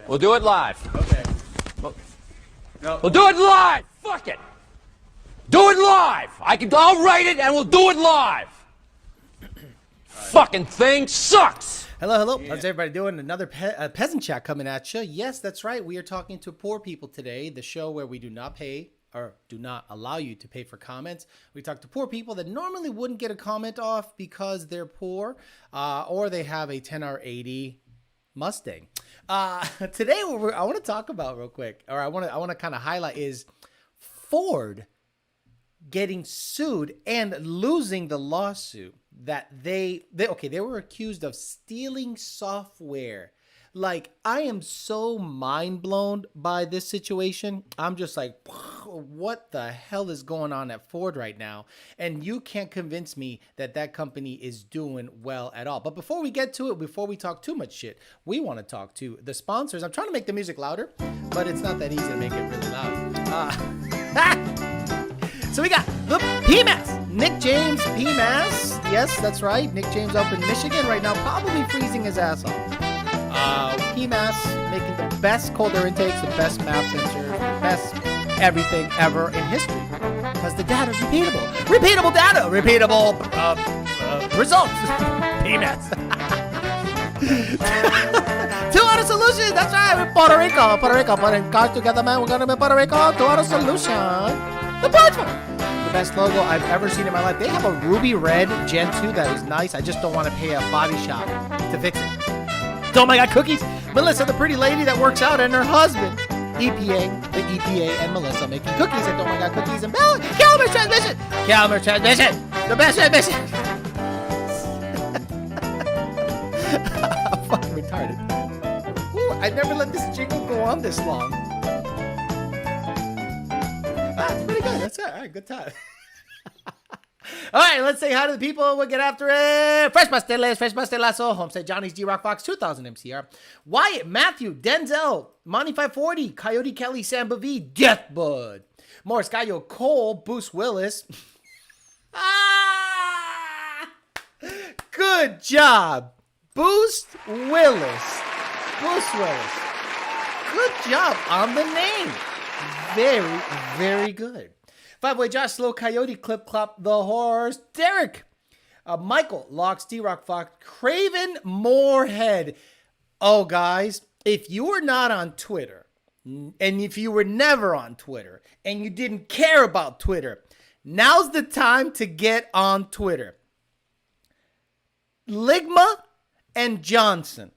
We'll do it live. Okay. We'll do it live. Fuck it. Do it live. I'll write it and we'll do it live. Fucking thing sucks. Hello. How's everybody doing? Another peasant chat coming at you. Yes, that's right. We are talking to poor people today. The show where we do not pay or do not allow you to pay for comments. We talk to poor people that normally wouldn't get a comment off because they're poor or they have a 10R80 Mustang. Today, what I want to talk about real quick, or I want to kind of highlight, is Ford getting sued and losing the lawsuit that they were accused of stealing software. Like, I am so mind blown by this situation. I'm just like, what the hell is going on at Ford right now? And you can't convince me that that company is doing well at all. But before we get to it, before we talk too much shit, we want to talk to the sponsors. I'm trying to make the music louder, but it's not that easy to make it really loud. So we got the PMAS, Nick James PMAS. Yes, that's right. Nick James up in Michigan right now, probably freezing his ass off. PMAS making the best cold air intakes, the best map sensors, the best everything ever in history. Because the data is repeatable. Repeatable data. Repeatable results. PMAS. Two Auto Solutions. That's right. We're Puerto Rico. Putting cars together, man. We're going to be Puerto Rico. Two Auto Solution. The Punch one. The best logo I've ever seen in my life. They have a ruby red Gen 2 that is nice. I just don't want to pay a body shop to fix it. Oh my God, cookies. Melissa, the pretty lady that works out, and her husband, EPA, the EPA, and Melissa making cookies at Oh My God Cookies and Calamar's Transmission. Calamar's Transmission, the best transmission. I'm fucking retarded. Ooh, I never let this jingle go on this long. That's pretty good. That's it. All right, good time. All right, let's say hi to the people. We'll get after it. Fresh Pastelazo, Homestead Johnny's, G-Rock Fox, 2000 MCR, Wyatt, Matthew, Denzel, Monty 540, Coyote Kelly, Samba V, Deathbud, Morris Gallo, Cole, Boost Willis. Good job, Boost Willis. Boost Willis. Good job on the name. Very, very good. Five-Way Josh, Slow Coyote, Clip Clop, The Horse, Derek, Michael, Locks, D-Rock Fox, Craven Moorhead. Oh, guys, if you were not on Twitter, and if you were never on Twitter, and you didn't care about Twitter, now's the time to get on Twitter. Ligma and Johnson,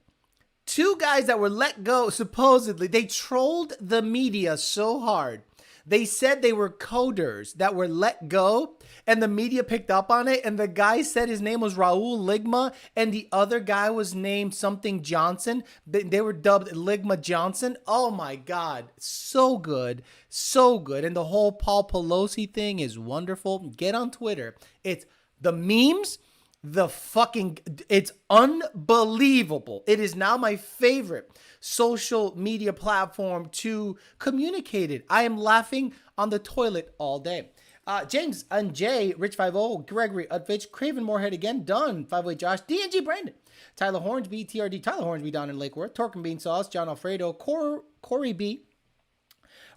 two guys that were let go, supposedly. They trolled the media so hard. They said they were coders that were let go, and the media picked up on it, and the guy said his name was Raul Ligma, and the other guy was named something Johnson. They were dubbed Ligma Johnson. Oh, my God. So good. So good. And the whole Paul Pelosi thing is wonderful. Get on Twitter. It's the memes. It's unbelievable. It is now my favorite social media platform to communicate it. I am laughing on the toilet all day. James and Jay, Rich 50, Gregory Utvich, Craven Moorhead again, Dunn, 5-Way Josh, DNG Brandon, Tyler Hornsby, TRD, Tyler Hornsby down in Lake Worth, Torque and Bean Sauce, John Alfredo, Corey B,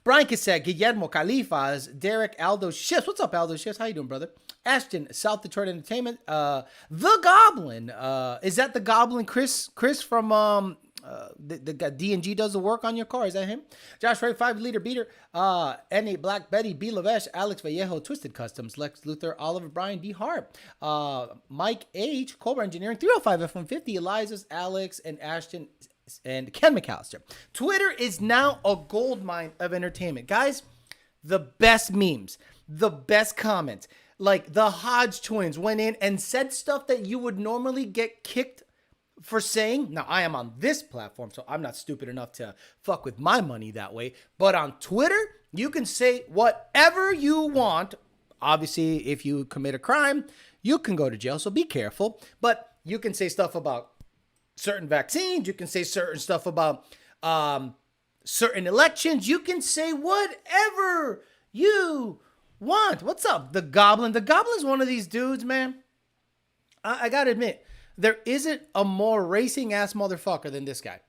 Brian Cassette, Guillermo Califas, Derek Aldo Shifts. What's up, Aldo Shifts? How you doing, brother? Ashton, South Detroit Entertainment. The Goblin. Is that the Goblin Chris from the D&G does the work on your car? Is that him? Josh Ray, 5-liter beater. N.A. Black Betty, B. Lavesh, Alex Vallejo, Twisted Customs, Lex Luthor, Oliver Bryan, D. Harp, Mike H., Cobra Engineering, 305 F-150, Eliza's, Alex, and Ashton, and Ken McAllister. Twitter is now a goldmine of entertainment. Guys, the best memes, the best comments. Like the Hodge twins went in and said stuff that you would normally get kicked for saying. Now, I am on this platform, so I'm not stupid enough to fuck with my money that way. But on Twitter, you can say whatever you want. Obviously, if you commit a crime, you can go to jail, so be careful. But you can say stuff about certain vaccines. You can say certain stuff about certain elections. You can say whatever you want. What's up, the Goblin? The Goblin's one of these dudes, man. I gotta admit, there isn't a more racing ass motherfucker than this guy.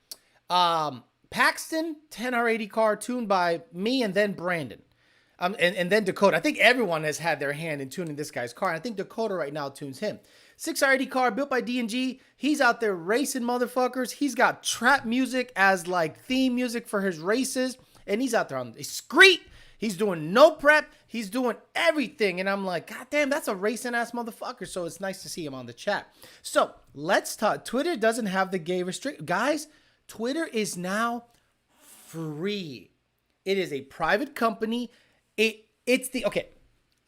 Paxton 10R80 car tuned by me and then Brandon. And then Dakota. I think everyone has had their hand in tuning this guy's car. I think Dakota right now tunes him. 6R80 car built by D&G. He's out there racing motherfuckers. He's got trap music as like theme music for his races. And he's out there on the street. He's doing no prep. He's doing everything. And I'm like, God damn, that's a racing ass motherfucker. So it's nice to see him on the chat. So let's talk. Twitter doesn't have the gay restrict. Guys, Twitter is now free. It is a private company. Okay.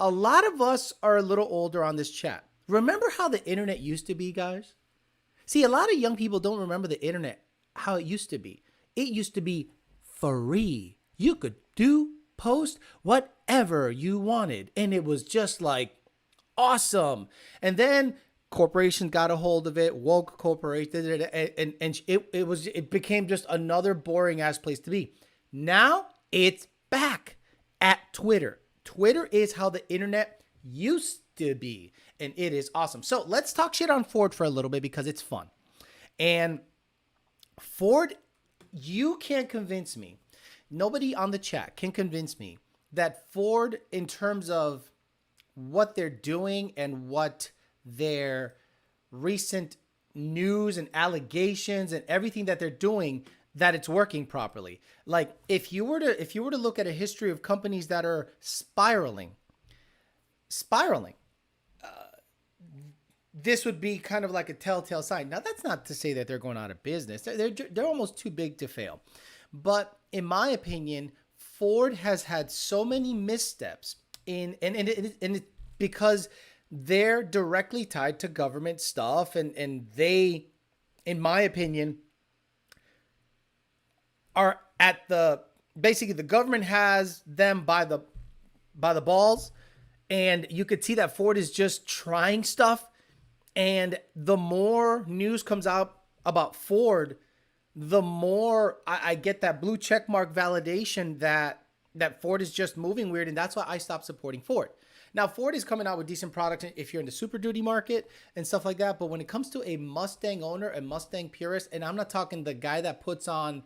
A lot of us are a little older on this chat. Remember how the internet used to be, guys? See, a lot of young people don't remember the internet, how it used to be. It used to be free. You could post whatever you wanted. And it was just like awesome. And then corporations got a hold of it, woke corporations, and it became just another boring ass place to be. Now it's back at Twitter. Twitter is how the internet used to be, and it is awesome. So let's talk shit on Ford for a little bit because it's fun. And Ford, you can't convince me. Nobody on the chat can convince me that Ford, in terms of what they're doing and what their recent news and allegations and everything that they're doing, that it's working properly. Like if you were to look at a history of companies that are spiraling, this would be kind of like a telltale sign. Now that's not to say that they're going out of business. They're almost too big to fail. But in my opinion, Ford has had so many missteps and it's because they're directly tied to government stuff, and they, in my opinion, are at basically the government has them by the balls, and you could see that Ford is just trying stuff. And the more news comes out about Ford, the more I get that blue check mark validation that Ford is just moving weird, and that's why I stopped supporting Ford. Now, Ford is coming out with decent products if you're in the Super Duty market and stuff like that. But when it comes to a Mustang owner, a Mustang purist, and I'm not talking the guy that puts on,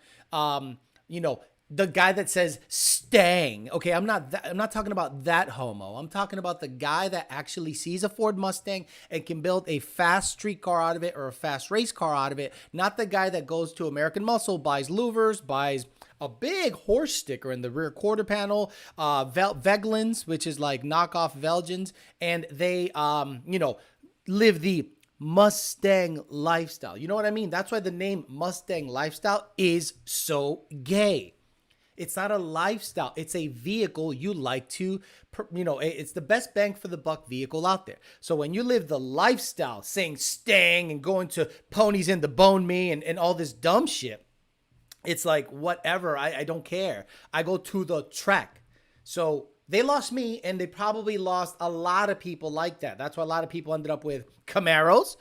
the guy that says Stang. Okay, I'm not talking about that homo. I'm talking about the guy that actually sees a Ford Mustang and can build a fast street car out of it or a fast race car out of it. Not the guy that goes to American Muscle, buys louvers, buys a big horse sticker in the rear quarter panel, Veglins, which is like knockoff Velgens, and they, live the Mustang lifestyle. You know what I mean? That's why the name Mustang lifestyle is so gay. It's not a lifestyle. It's a vehicle you like to, it's the best bang for the buck vehicle out there. So when you live the lifestyle, saying Stang and going to Ponies in the Bone Me and all this dumb shit, it's like, whatever, I don't care. I go to the track. So they lost me, and they probably lost a lot of people like that. That's why a lot of people ended up with Camaros,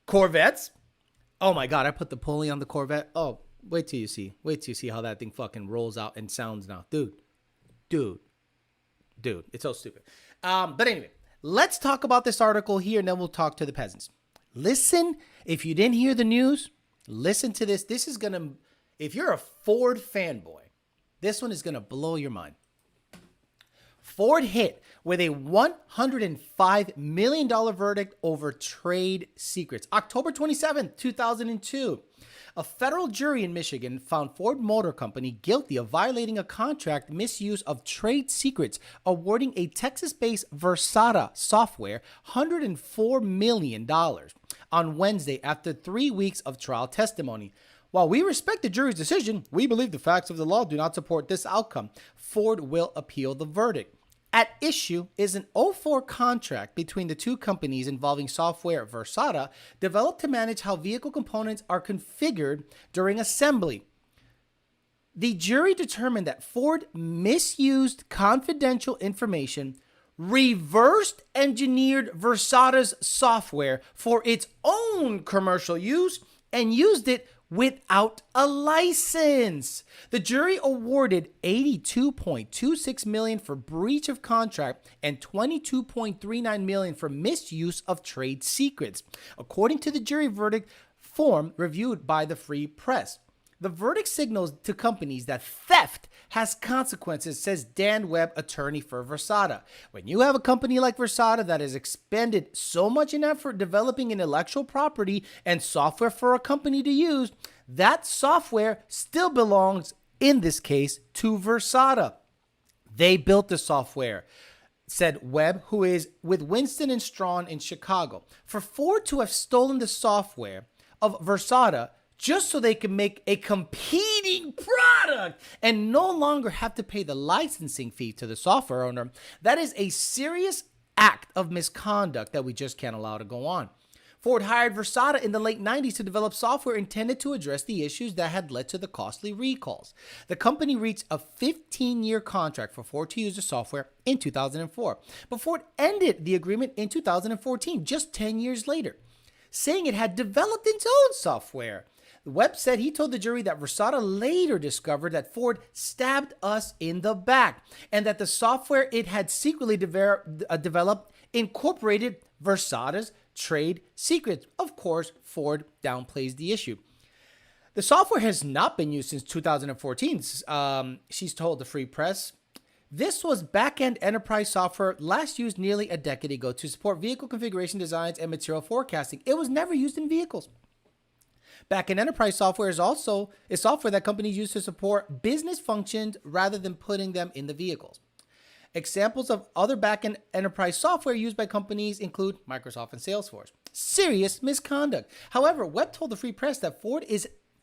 Corvettes. Oh my God, I put the pulley on the Corvette. Oh, wait till you see how that thing fucking rolls out and sounds now. Dude, it's so stupid. But anyway, let's talk about this article here, and then we'll talk to the peasants. Listen, if you didn't hear the news, listen to this. This is going to, if you're a Ford fanboy, this one is going to blow your mind. Ford hit with a $105 million verdict over trade secrets. October 27th, 2002. A federal jury in Michigan found Ford Motor Company guilty of violating a contract misuse of trade secrets, awarding a Texas-based Versata Software $104 million on Wednesday after 3 weeks of trial testimony. While we respect the jury's decision, we believe the facts of the law do not support this outcome. Ford will appeal the verdict. At issue is an 2004 contract between the two companies involving software Versata developed to manage how vehicle components are configured during assembly. The jury determined that Ford misused confidential information, reversed engineered Versata's software for its own commercial use, and used it without a license. The jury awarded $82.26 million for breach of contract and $22.39 million for misuse of trade secrets, according to the jury verdict form reviewed by the Free Press. The verdict signals to companies that theft has consequences, says Dan Webb, attorney for Versata. When you have a company like Versata that has expended so much in effort developing intellectual property and software for a company to use, that software still belongs, in this case, to Versata. They built the software, said Webb, who is with Winston and Strawn in Chicago. For Ford to have stolen the software of Versata just so they can make a competing product and no longer have to pay the licensing fee to the software owner, that is a serious act of misconduct that we just can't allow to go on. Ford hired Versata in the late 90s to develop software intended to address the issues that had led to the costly recalls. The company reached a 15-year contract for Ford to use the software in 2004, but Ford ended the agreement in 2014, just 10 years later, saying it had developed its own software. Webb said he told the jury that Versata later discovered that Ford stabbed us in the back and that the software it had secretly developed incorporated Versata's trade secrets. Of course, Ford downplays the issue. The software has not been used since 2014, she's told the Free Press. This was back-end enterprise software last used nearly a decade ago to support vehicle configuration designs and material forecasting. It was never used in vehicles. Back-end enterprise software is also a software that companies use to support business functions rather than putting them in the vehicles. Examples of other back-end enterprise software used by companies include Microsoft and Salesforce. Serious misconduct. However, Webb told the Free Press that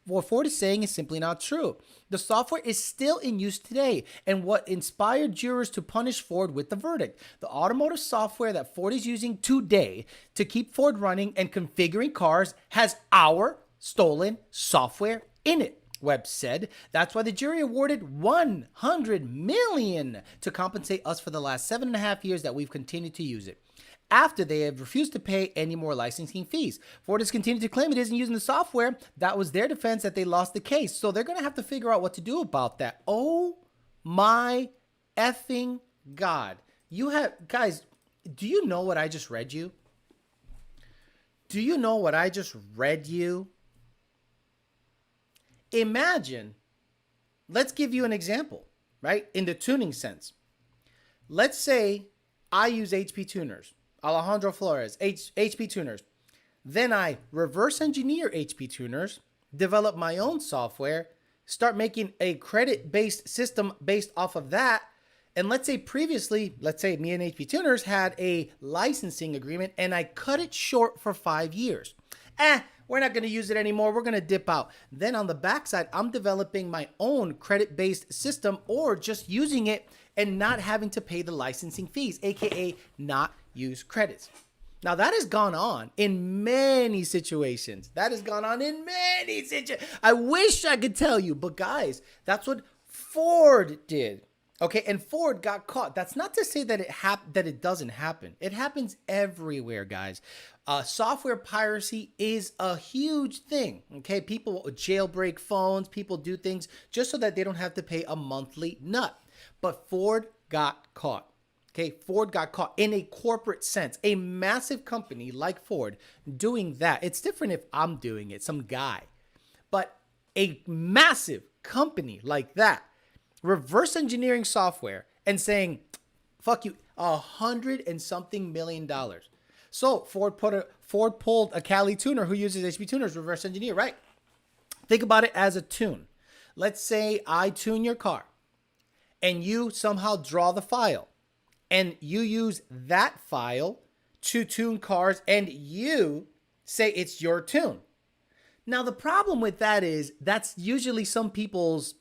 what Ford is saying is simply not true. The software is still in use today, and what inspired jurors to punish Ford with the verdict. The automotive software that Ford is using today to keep Ford running and configuring cars has our stolen software in it, Webb said. That's why the jury awarded $100 million to compensate us for the last 7.5 years that we've continued to use it, after they have refused to pay any more licensing fees. Ford has continued to claim it isn't using the software. That was their defense, that they lost the case. So they're going to have to figure out what to do about that. Oh my effing God. Guys, do you know what I just read you? Do you know what I just read you? Imagine, let's give you an example, right? In the tuning sense. Let's say I use HP tuners, Alejandro Flores, HP tuners. Then I reverse engineer HP tuners, develop my own software, start making a credit-based system based off of that. And let's say previously, me and HP tuners had a licensing agreement and I cut it short for 5 years. We're not going to use it anymore. We're going to dip out. Then on the backside, I'm developing my own credit-based system or just using it and not having to pay the licensing fees, aka not use credits. Now that has gone on in many situations. I wish I could tell you, but guys, that's what Ford did. Okay, and Ford got caught. That's not to say that it doesn't happen. It happens everywhere, guys. Software piracy is a huge thing. Okay, people jailbreak phones. People do things just so that they don't have to pay a monthly nut. But Ford got caught. Okay, Ford got caught in a corporate sense. A massive company like Ford doing that. It's different if I'm doing it, some guy. But a massive company like that, reverse engineering software and saying, fuck you, $100 and something million. So Ford pulled a Cali tuner who uses HP tuners, reverse engineer, right? Think about it as a tune. Let's say I tune your car and you somehow draw the file and you use that file to tune cars and you say it's your tune. Now, the problem with that is that's usually some people's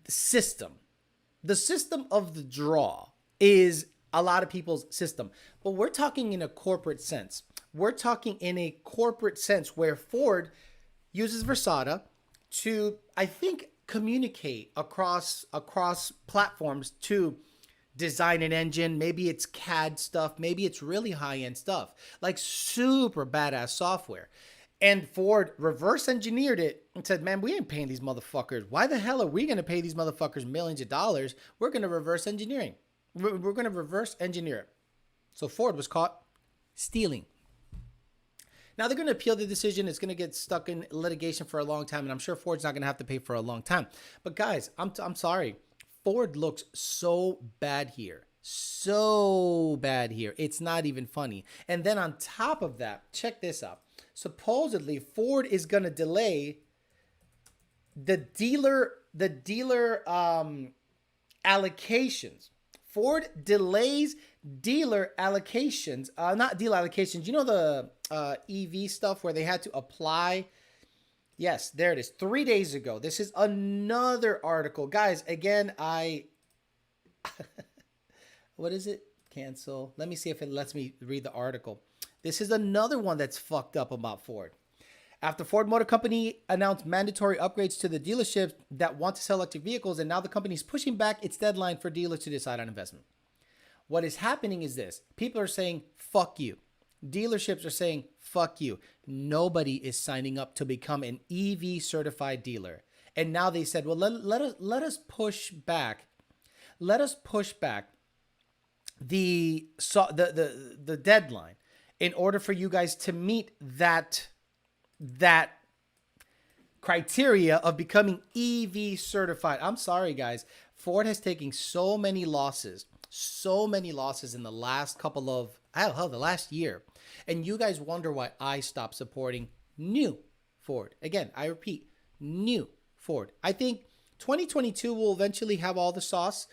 system. The system of the draw is a lot of people's system, but we're talking in a corporate sense. We're talking in a corporate sense where Ford uses Versata to, I think, communicate across platforms to design an engine. Maybe it's CAD stuff. Maybe it's really high-end stuff, like super badass software. And Ford reverse engineered it and said, man, we ain't paying these motherfuckers. Why the hell are we going to pay these motherfuckers millions of dollars? We're going to reverse engineering. We're going to reverse engineer it. So Ford was caught stealing. Now they're going to appeal the decision. It's going to get stuck in litigation for a long time, and I'm sure Ford's not going to have to pay for a long time. But guys, I'm sorry. Ford looks so bad here. So bad here. It's not even funny. And then on top of that, check this out. Supposedly, Ford is going to delay the dealer allocations. Ford delays dealer allocations, not dealer allocations. You know the EV stuff where they had to apply? Yes, there it is. 3 days ago. This is another article. Guys, again, what is it? Cancel. Let me see if it lets me read the article. This is another one that's fucked up about Ford. After Ford Motor Company announced mandatory upgrades to the dealerships that want to sell electric vehicles, and now the company is pushing back its deadline for dealers to decide on investment. What is happening is this. People are saying, fuck you. Dealerships are saying, fuck you. Nobody is signing up to become an EV certified dealer. And now they said, well, let us push back. Let us push back the deadline in order for you guys to meet that criteria of becoming EV certified. I'm sorry, guys. Ford has taken so many losses in the last couple of, the last year. And you guys wonder why I stopped supporting new Ford. Again, I repeat, new Ford. I think 2022 will eventually have all the sauce.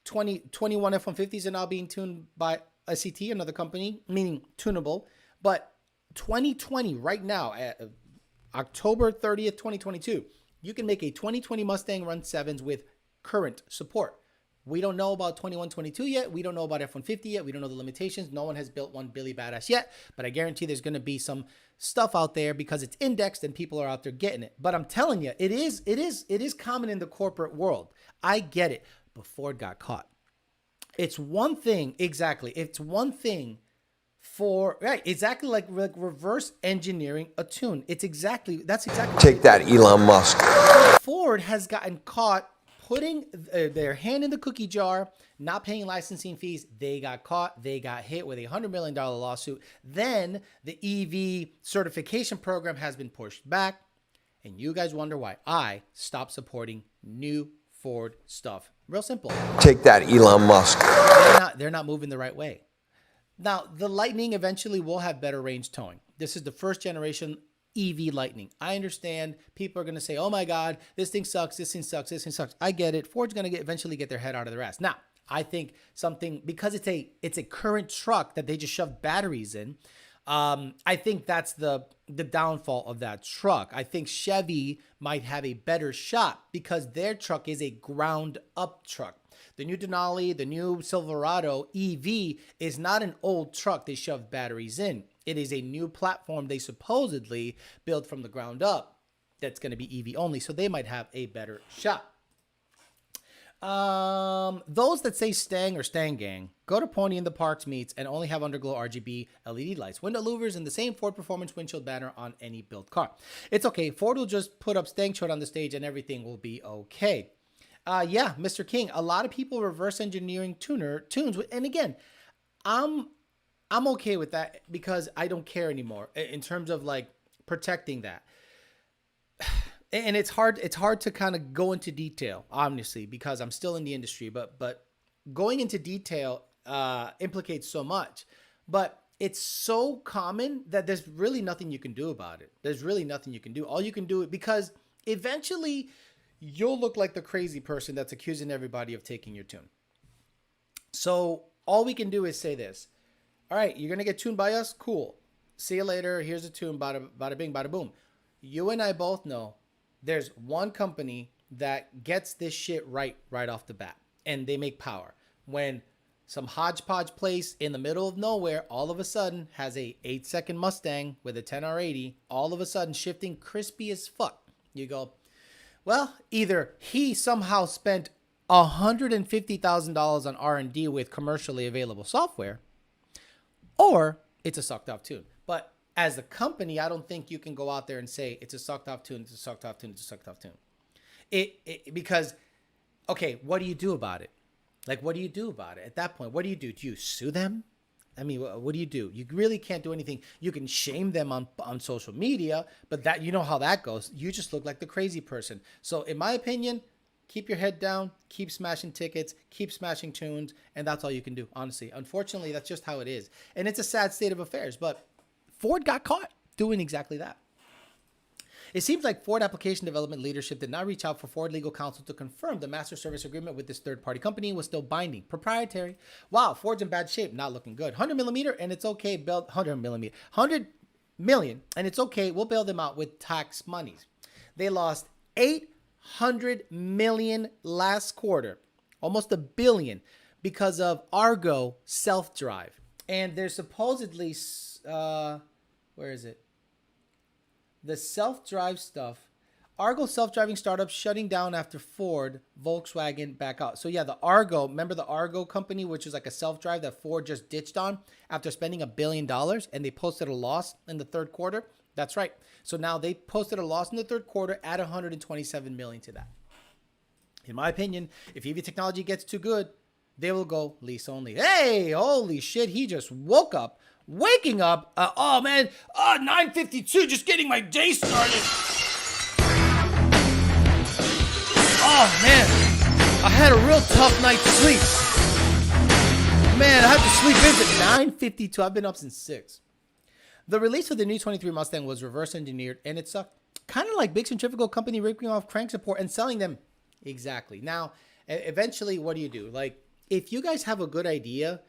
2021 F-150s are now being tuned by SET, another company, meaning tunable. But 2020 right now, October 30th, 2022, you can make a 2020 Mustang run 7s with current support. We don't know about 2122 yet. We don't know about F-150 yet. We don't know the limitations. No one has built one Billy Badass yet, but I guarantee there's going to be some stuff out there because it's indexed and people are out there getting it. But I'm telling you, it is common in the corporate world. I get it, but Ford got caught. It's one thing, exactly. It's one thing for, right, exactly like reverse engineering a tune. That's exactly. Take that, Elon Musk. Ford has gotten caught putting their hand in the cookie jar, not paying licensing fees. They got caught. They got hit with a $100 million lawsuit. Then the EV certification program has been pushed back. And you guys wonder why I stopped supporting new Ford stuff. Real simple. Take that, Elon Musk. They're not moving the right way. Now, the Lightning eventually will have better range towing. This is the first generation EV Lightning. I understand people are going to say, oh my God, this thing sucks, this thing sucks, this thing sucks. I get it. Ford's going to eventually get their head out of their ass. Now, I think something, because it's a current truck that they just shove batteries in, I think that's the downfall of that truck. I think Chevy might have a better shot because their truck is a ground up truck. The new Denali, the new Silverado EV is not an old truck they shove batteries in. It is a new platform they supposedly built from the ground up that's going to be EV only, so they might have a better shot. Those that say Stang or Stang Gang, go to Pony in the Parks meets and only have underglow RGB LED lights, window louvers, and the same Ford Performance windshield banner on any built car. It's okay. Ford will just put up Stang Short on the stage and everything will be okay. Yeah, Mr. King, a lot of people reverse engineering tunes. And again, I'm okay with that because I don't care anymore in terms of like protecting that. And it's hard to kind of go into detail, obviously, because I'm still in the industry, but going into detail implicates so much. But it's so common that there's really nothing you can do about it. There's really nothing you can do. All you can do, because eventually you'll look like the crazy person that's accusing everybody of taking your tune. So all we can do is say this. All right, you're going to get tuned by us? Cool. See you later. Here's a tune. Bada bing, bada boom. You and I both know there's one company that gets this shit right off the bat. And they make power. When some hodgepodge place in the middle of nowhere all of a sudden has a 8-second Mustang with a 10R80, all of a sudden shifting crispy as fuck. You go, well, either he somehow spent $150,000 on R&D with commercially available software, or it's a sucked off tune. But as a company, I don't think you can go out there and say it's a sucked off tune, it's a sucked off tune, it's a sucked off tune. Because, okay, what do you do about it? Like, what do you do about it at that point? What do? Do you sue them? I mean, what do? You really can't do anything. You can shame them on social media, but that, you know how that goes. You just look like the crazy person. So in my opinion, keep your head down, keep smashing tickets, keep smashing tunes, and that's all you can do, honestly. Unfortunately, that's just how it is. And it's a sad state of affairs, but Ford got caught doing exactly that. It seems like Ford application development leadership did not reach out for Ford legal counsel to confirm the master service agreement with this third-party company was still binding, proprietary. Wow, Ford's in bad shape, not looking good. 100 millimeter, and it's okay. Build 100 millimeter, 100 million, and it's okay. We'll bail them out with tax monies. They lost 800 million last quarter, almost $1 billion, because of Argo self-drive, and there's supposedly, where is it? The self-drive stuff, Argo self-driving startups shutting down after Ford, Volkswagen back out. So yeah, the Argo, remember the Argo company, which is like a self-drive that Ford just ditched on after spending $1 billion, and they posted a loss in the third quarter. That's right. So now they posted a loss in the third quarter, add 127 million to that. In my opinion, if EV technology gets too good, they will go lease only. Hey, holy shit, he just woke up. Waking up, oh man, 9:52, just getting my day started. Oh man, I had a real tough night's sleep. Man, I have to sleep in at 9:52. I've been up since 6. The release of the new 23 Mustang was reverse engineered, and it sucked. Kind of like big centrifugal company ripping off crank support and selling them. Exactly. Now, eventually, what do? Like, if you guys have a good idea,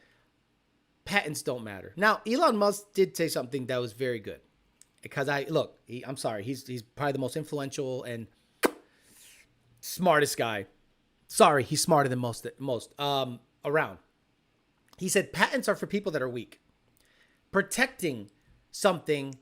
patents don't matter. Now, Elon Musk did say something that was very good, because I'm sorry, he's probably the most influential and smartest guy. Sorry, he's smarter than most around. He said patents are for people that are weak. Protecting something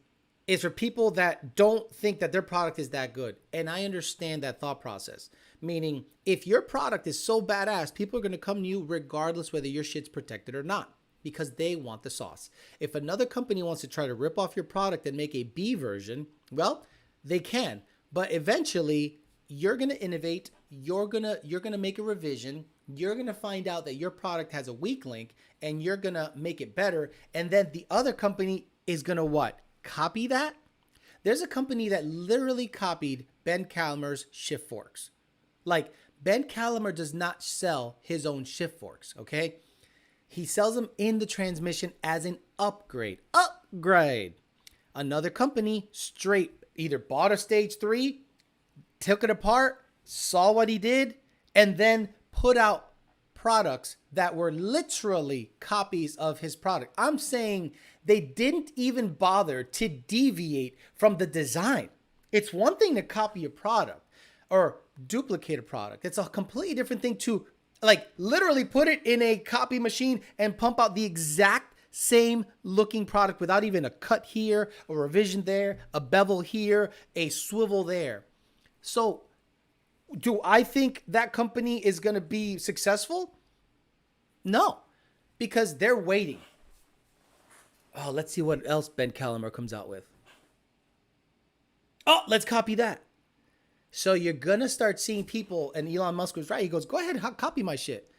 is for people that don't think that their product is that good. And I understand that thought process. Meaning, if your product is so badass, people are going to come to you regardless whether your shit's protected or not, because they want the sauce. If another company wants to try to rip off your product and make a B version, well, they can. But eventually, you're going to innovate. You're going to make a revision. You're going to find out that your product has a weak link, and you're going to make it better. And then the other company is going to what? Copy that? There's a company that literally copied Ben Calamer's shift forks. Like, Ben Calamer does not sell his own shift forks, okay? He sells them in the transmission as an upgrade. Another company straight either bought a stage 3, took it apart, saw what he did, and then put out products that were literally copies of his product. I'm saying they didn't even bother to deviate from the design. It's one thing to copy a product or duplicate a product. It's a completely different thing to like literally put it in a copy machine and pump out the exact same looking product without even a cut here, a revision there, a bevel here, a swivel there. So do I think that company is going to be successful? No, because they're waiting. Oh, let's see what else Ben Calamer comes out with. Oh, let's copy that. So you're going to start seeing people, and Elon Musk was right. He goes, go ahead, copy my shit.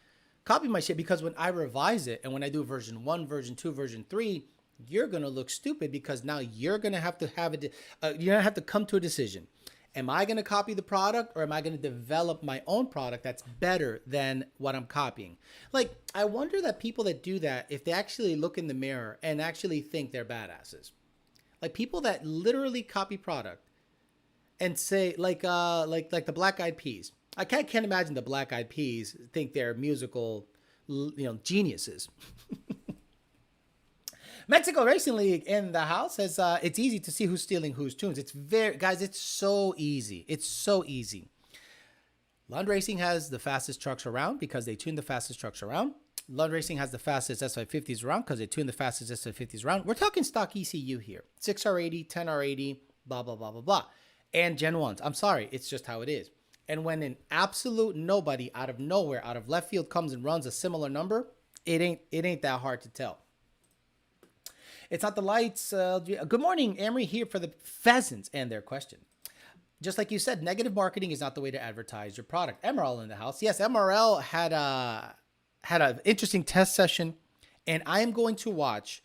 Copy my shit, because when I revise it and when I do version 1, version 2, version 3, you're going to look stupid, because now you're going to have to have you're going to have to come to a decision. Am I going to copy the product, or am I going to develop my own product that's better than what I'm copying? Like, I wonder that people that do that, if they actually look in the mirror and actually think they're badasses. Like people that literally copy product and say like the Black Eyed Peas. I can't imagine the Black Eyed Peas think they're musical, geniuses. Mexico Racing League in the house says it's easy to see who's stealing whose tunes. It's it's so easy. It's so easy. Lund Racing has the fastest trucks around because they tune the fastest trucks around. Lund Racing has the fastest S550s around because they tune the fastest S550s around. We're talking stock ECU here. 6R80, 10R80, blah, blah, blah, blah, blah. And Gen 1s. I'm sorry. It's just how it is. And when an absolute nobody out of nowhere, out of left field comes and runs a similar number, it ain't that hard to tell. It's not the lights. Good morning, Amory, here for the pheasants and their question. Just like you said, negative marketing is not the way to advertise your product. MRL in the house. Yes, MRL had an interesting test session, And I am going to watch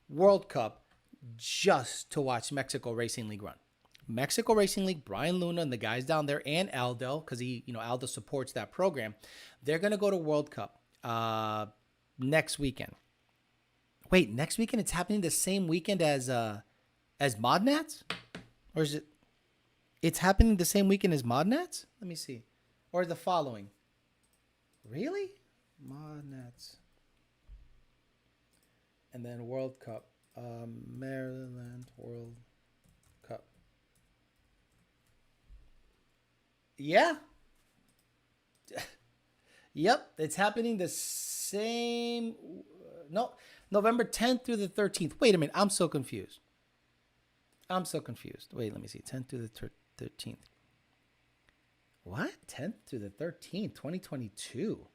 World Cup just to watch Mexico Racing League run. Mexico Racing League, Brian Luna and the guys down there, and Aldo, because Aldo supports that program. They're gonna go to World Cup next weekend. Wait, next weekend? It's happening the same weekend as Modnats? Or is it? It's happening the same weekend as Modnats? Let me see. Or the following. Really? Modnats. And then World Cup. Maryland World Cup. Yeah. Yep. It's happening the same. No. November 10th through the 13th. Wait a minute. I'm so confused. Wait, let me see. 10th through the 13th. What? 10th through the 13th, 2022.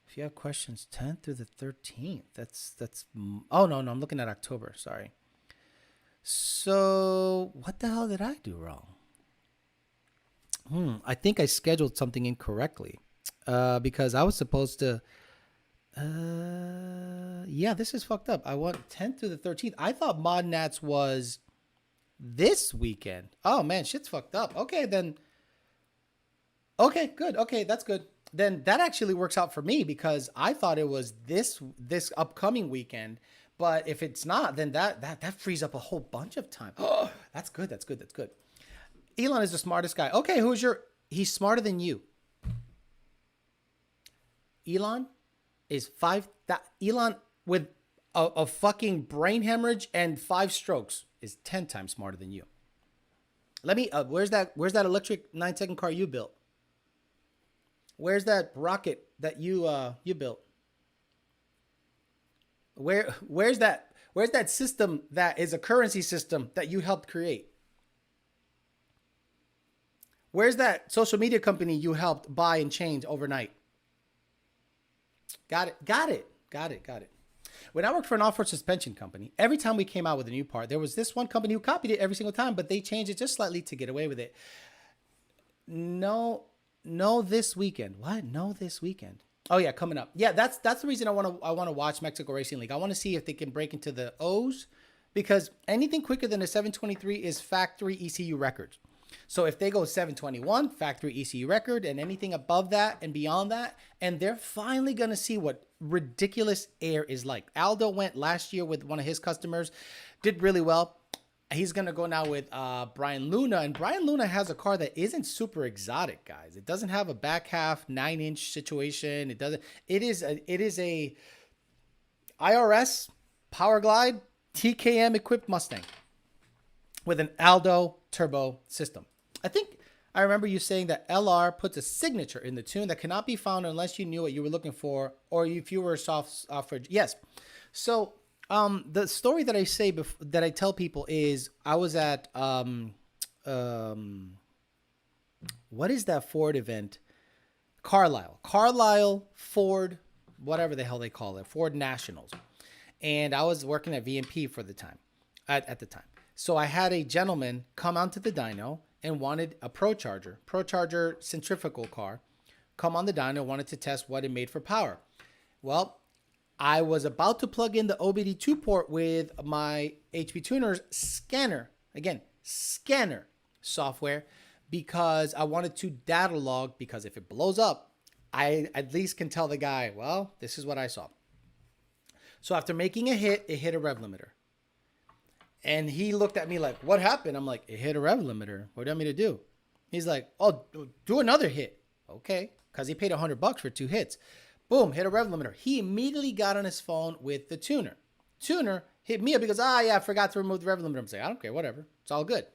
If you have questions, 10th through the 13th. That's. Oh, no. I'm looking at October. Sorry. So, what the hell did I do wrong? I think I scheduled something incorrectly. Because I was supposed to. Yeah, this is fucked up. I want 10th through the 13th. I thought Mod Nats was this weekend. Oh man, shit's fucked up. Okay, then. Okay, good. Okay, that's good. Then that actually works out for me because I thought it was this upcoming weekend. But if it's not, then that frees up a whole bunch of time. Oh, that's good. That's good. Elon is the smartest guy. Okay, he's smarter than you. Elon is Elon with a fucking brain hemorrhage and 5 strokes is 10 times smarter than you. Let me, where's that electric 9-second car you built? Where's that rocket that you built? Where's that system that is a currency system that you helped create? Where's that social media company you helped buy and change overnight? Got it. When I worked for an off-road suspension company, every time we came out with a new part, there was this one company who copied it every single time, but they changed it just slightly to get away with it. No, this weekend. What? No, this weekend. Oh yeah, coming up. Yeah, that's the reason I want to watch Mexico Racing League. I want to see if they can break into the O's, because anything quicker than a 723 is factory ECU records. So if they go 721, factory ECU record, and anything above that and beyond that, and they're finally going to see what ridiculous air is like. Aldo went last year with one of his customers, did really well. He's going to go now with Brian Luna, and Brian Luna has a car that isn't super exotic, guys. It doesn't have a back half 9-inch situation. It is a IRS Power Glide TKM equipped Mustang with an Aldo turbo system. I think I remember you saying that LR puts a signature in the tune that cannot be found unless you knew what you were looking for, or if you were software. Yes. So the story that that I tell people is I was at what is that Ford event? Carlisle Ford, whatever the hell they call it, Ford Nationals, and I was working at VMP for the time at the time. So I had a gentleman come onto the dyno and wanted a ProCharger centrifugal car, come on the dyno, wanted to test what it made for power. Well, I was about to plug in the OBD2 port with my HP Tuner's scanner software, because I wanted to data log, because if it blows up, I at least can tell the guy, well, this is what I saw. So after making a hit, it hit a rev limiter. And he looked at me like, what happened? I'm like, it hit a rev limiter. What do you want me to do? He's like, oh, do another hit. Okay. Because he paid $100 for 2 hits. Boom, hit a rev limiter. He immediately got on his phone with the tuner. Tuner hit me up because, I forgot to remove the rev limiter. I'm saying, I don't care, whatever. It's all good.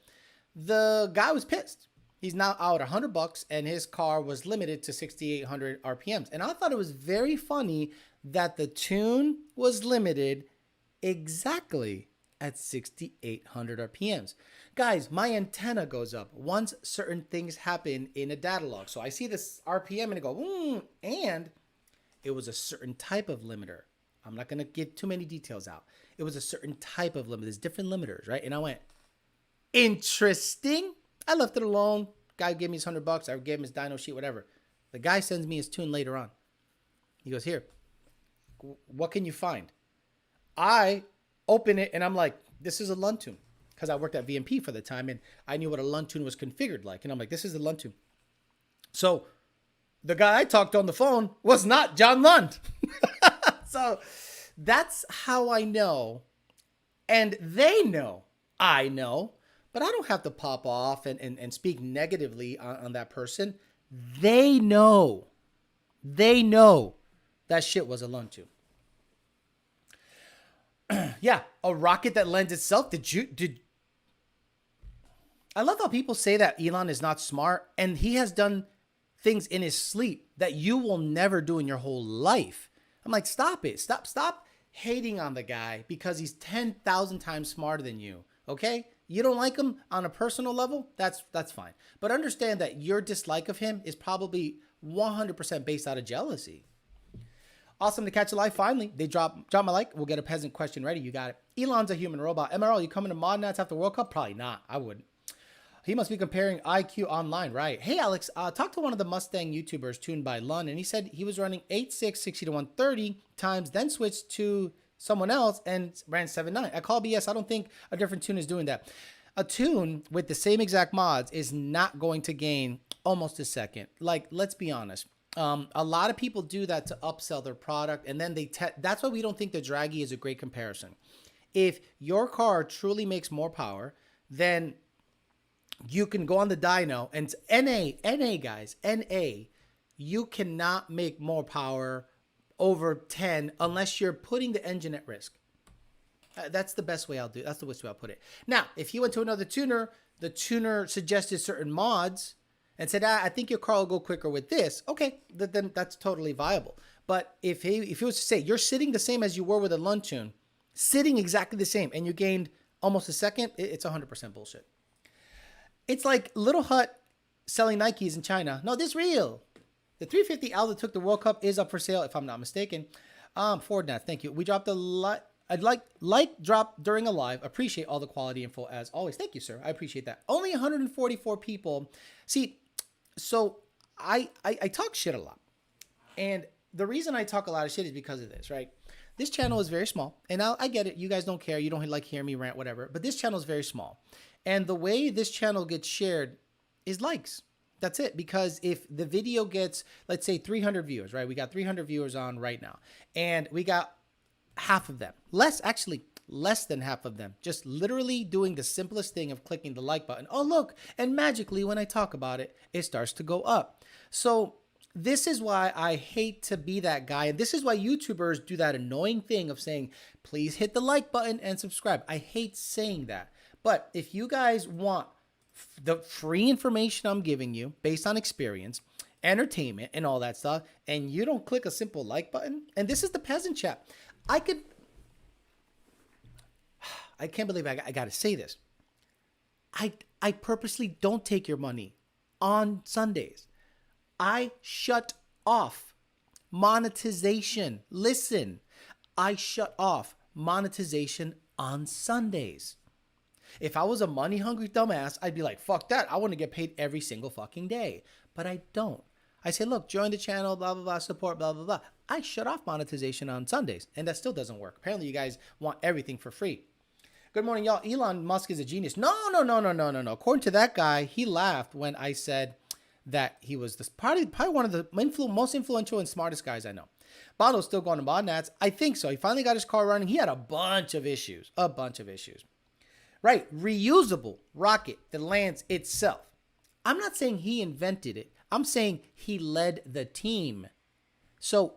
The guy was pissed. He's now out $100 and his car was limited to 6,800 RPMs. And I thought it was very funny that the tune was limited exactly at 6,800 RPMs. Guys, my antenna goes up once certain things happen in a data log. So I see this RPM and I go, and it was a certain type of limiter. I'm not going to get too many details out. It was a certain type of limiter. There's different limiters, right? And I went, interesting. I left it alone. Guy gave me his $100. I gave him his dyno sheet, whatever. The guy sends me his tune later on. He goes, here, what can you find? I open it and I'm like, this is a Luntune, because I worked at VMP for the time and I knew what a Luntune was configured like. And I'm like, this is the Luntune. So the guy I talked on the phone was not John Lund. So that's how I know. And they know I know, but I don't have to pop off and speak negatively on that person. They know. They know that shit was a Luntune. Yeah, a rocket that lends itself. I love how people say that Elon is not smart, and he has done things in his sleep that you will never do in your whole life. I'm like, stop it. Stop hating on the guy because he's 10,000 times smarter than you. Okay? You don't like him on a personal level? That's fine. But understand that your dislike of him is probably 100% based out of jealousy. Awesome to catch a live. Finally, they drop my like. We'll get a peasant question ready. You got it. Elon's a human robot. MRL, you coming to Mod Nats after World Cup? Probably not. I wouldn't. He must be comparing IQ online, right? Hey, Alex, talked to one of the Mustang YouTubers tuned by Lund, and he said he was running 8.6, 60 to 130 times, then switched to someone else and ran 7.9. I call BS. I don't think a different tune is doing that. A tune with the same exact mods is not going to gain almost a second. Like, let's be honest. A lot of people do that to upsell their product, and then that's why we don't think the Dragy is a great comparison. If your car truly makes more power, then you can go on the dyno and NA guys, NA, you cannot make more power over 10 unless you're putting the engine at risk. That's the best way that's the best way I'll put it. Now, if you went to another tuner, the tuner suggested certain mods and said, I think your car will go quicker with this. Okay, then that's totally viable. But if he was to say, you're sitting the same as you were with a Luntune, sitting exactly the same, and you gained almost a second, it's 100% bullshit. It's like Little Hut selling Nikes in China. No, this is real. The 350 L that took the World Cup is up for sale, if I'm not mistaken. Ford Nats, thank you. We dropped I'd like drop during a live. Appreciate all the quality info as always. Thank you, sir. I appreciate that. Only 144 people. See, so I talk shit a lot. And the reason I talk a lot of shit is because of this, right? This channel is very small. And I get it. You guys don't care. You don't like hear me rant, whatever. But this channel is very small. And the way this channel gets shared is likes. That's it. Because if the video gets, let's say 300 viewers, right? We got 300 viewers on right now. And we got half of them. Less than half of them. Just literally doing the simplest thing of clicking the like button. Oh, look. And magically, when I talk about it, it starts to go up. So this is why I hate to be that guy. And this is why YouTubers do that annoying thing of saying, please hit the like button and subscribe. I hate saying that. But if you guys want the free information I'm giving you based on experience, entertainment, and all that stuff, and you don't click a simple like button, and this is the peasant chat. I can't believe I got to say this. I purposely don't take your money on Sundays. I shut off monetization. Listen, I shut off monetization on Sundays. If I was a money hungry dumbass, I'd be like, fuck that. I want to get paid every single fucking day. But I don't. I say, look, join the channel, blah, blah, blah, support, blah, blah, blah. I shut off monetization on Sundays, and that still doesn't work. Apparently, you guys want everything for free. Good morning, y'all. Elon Musk is a genius. No. According to that guy, he laughed when I said that he was probably one of the most influential and smartest guys I know. Bono's still going to Mod Nats. I think so. He finally got his car running. He had a bunch of issues. Right. Reusable rocket that lands itself. I'm not saying he invented it. I'm saying he led the team. So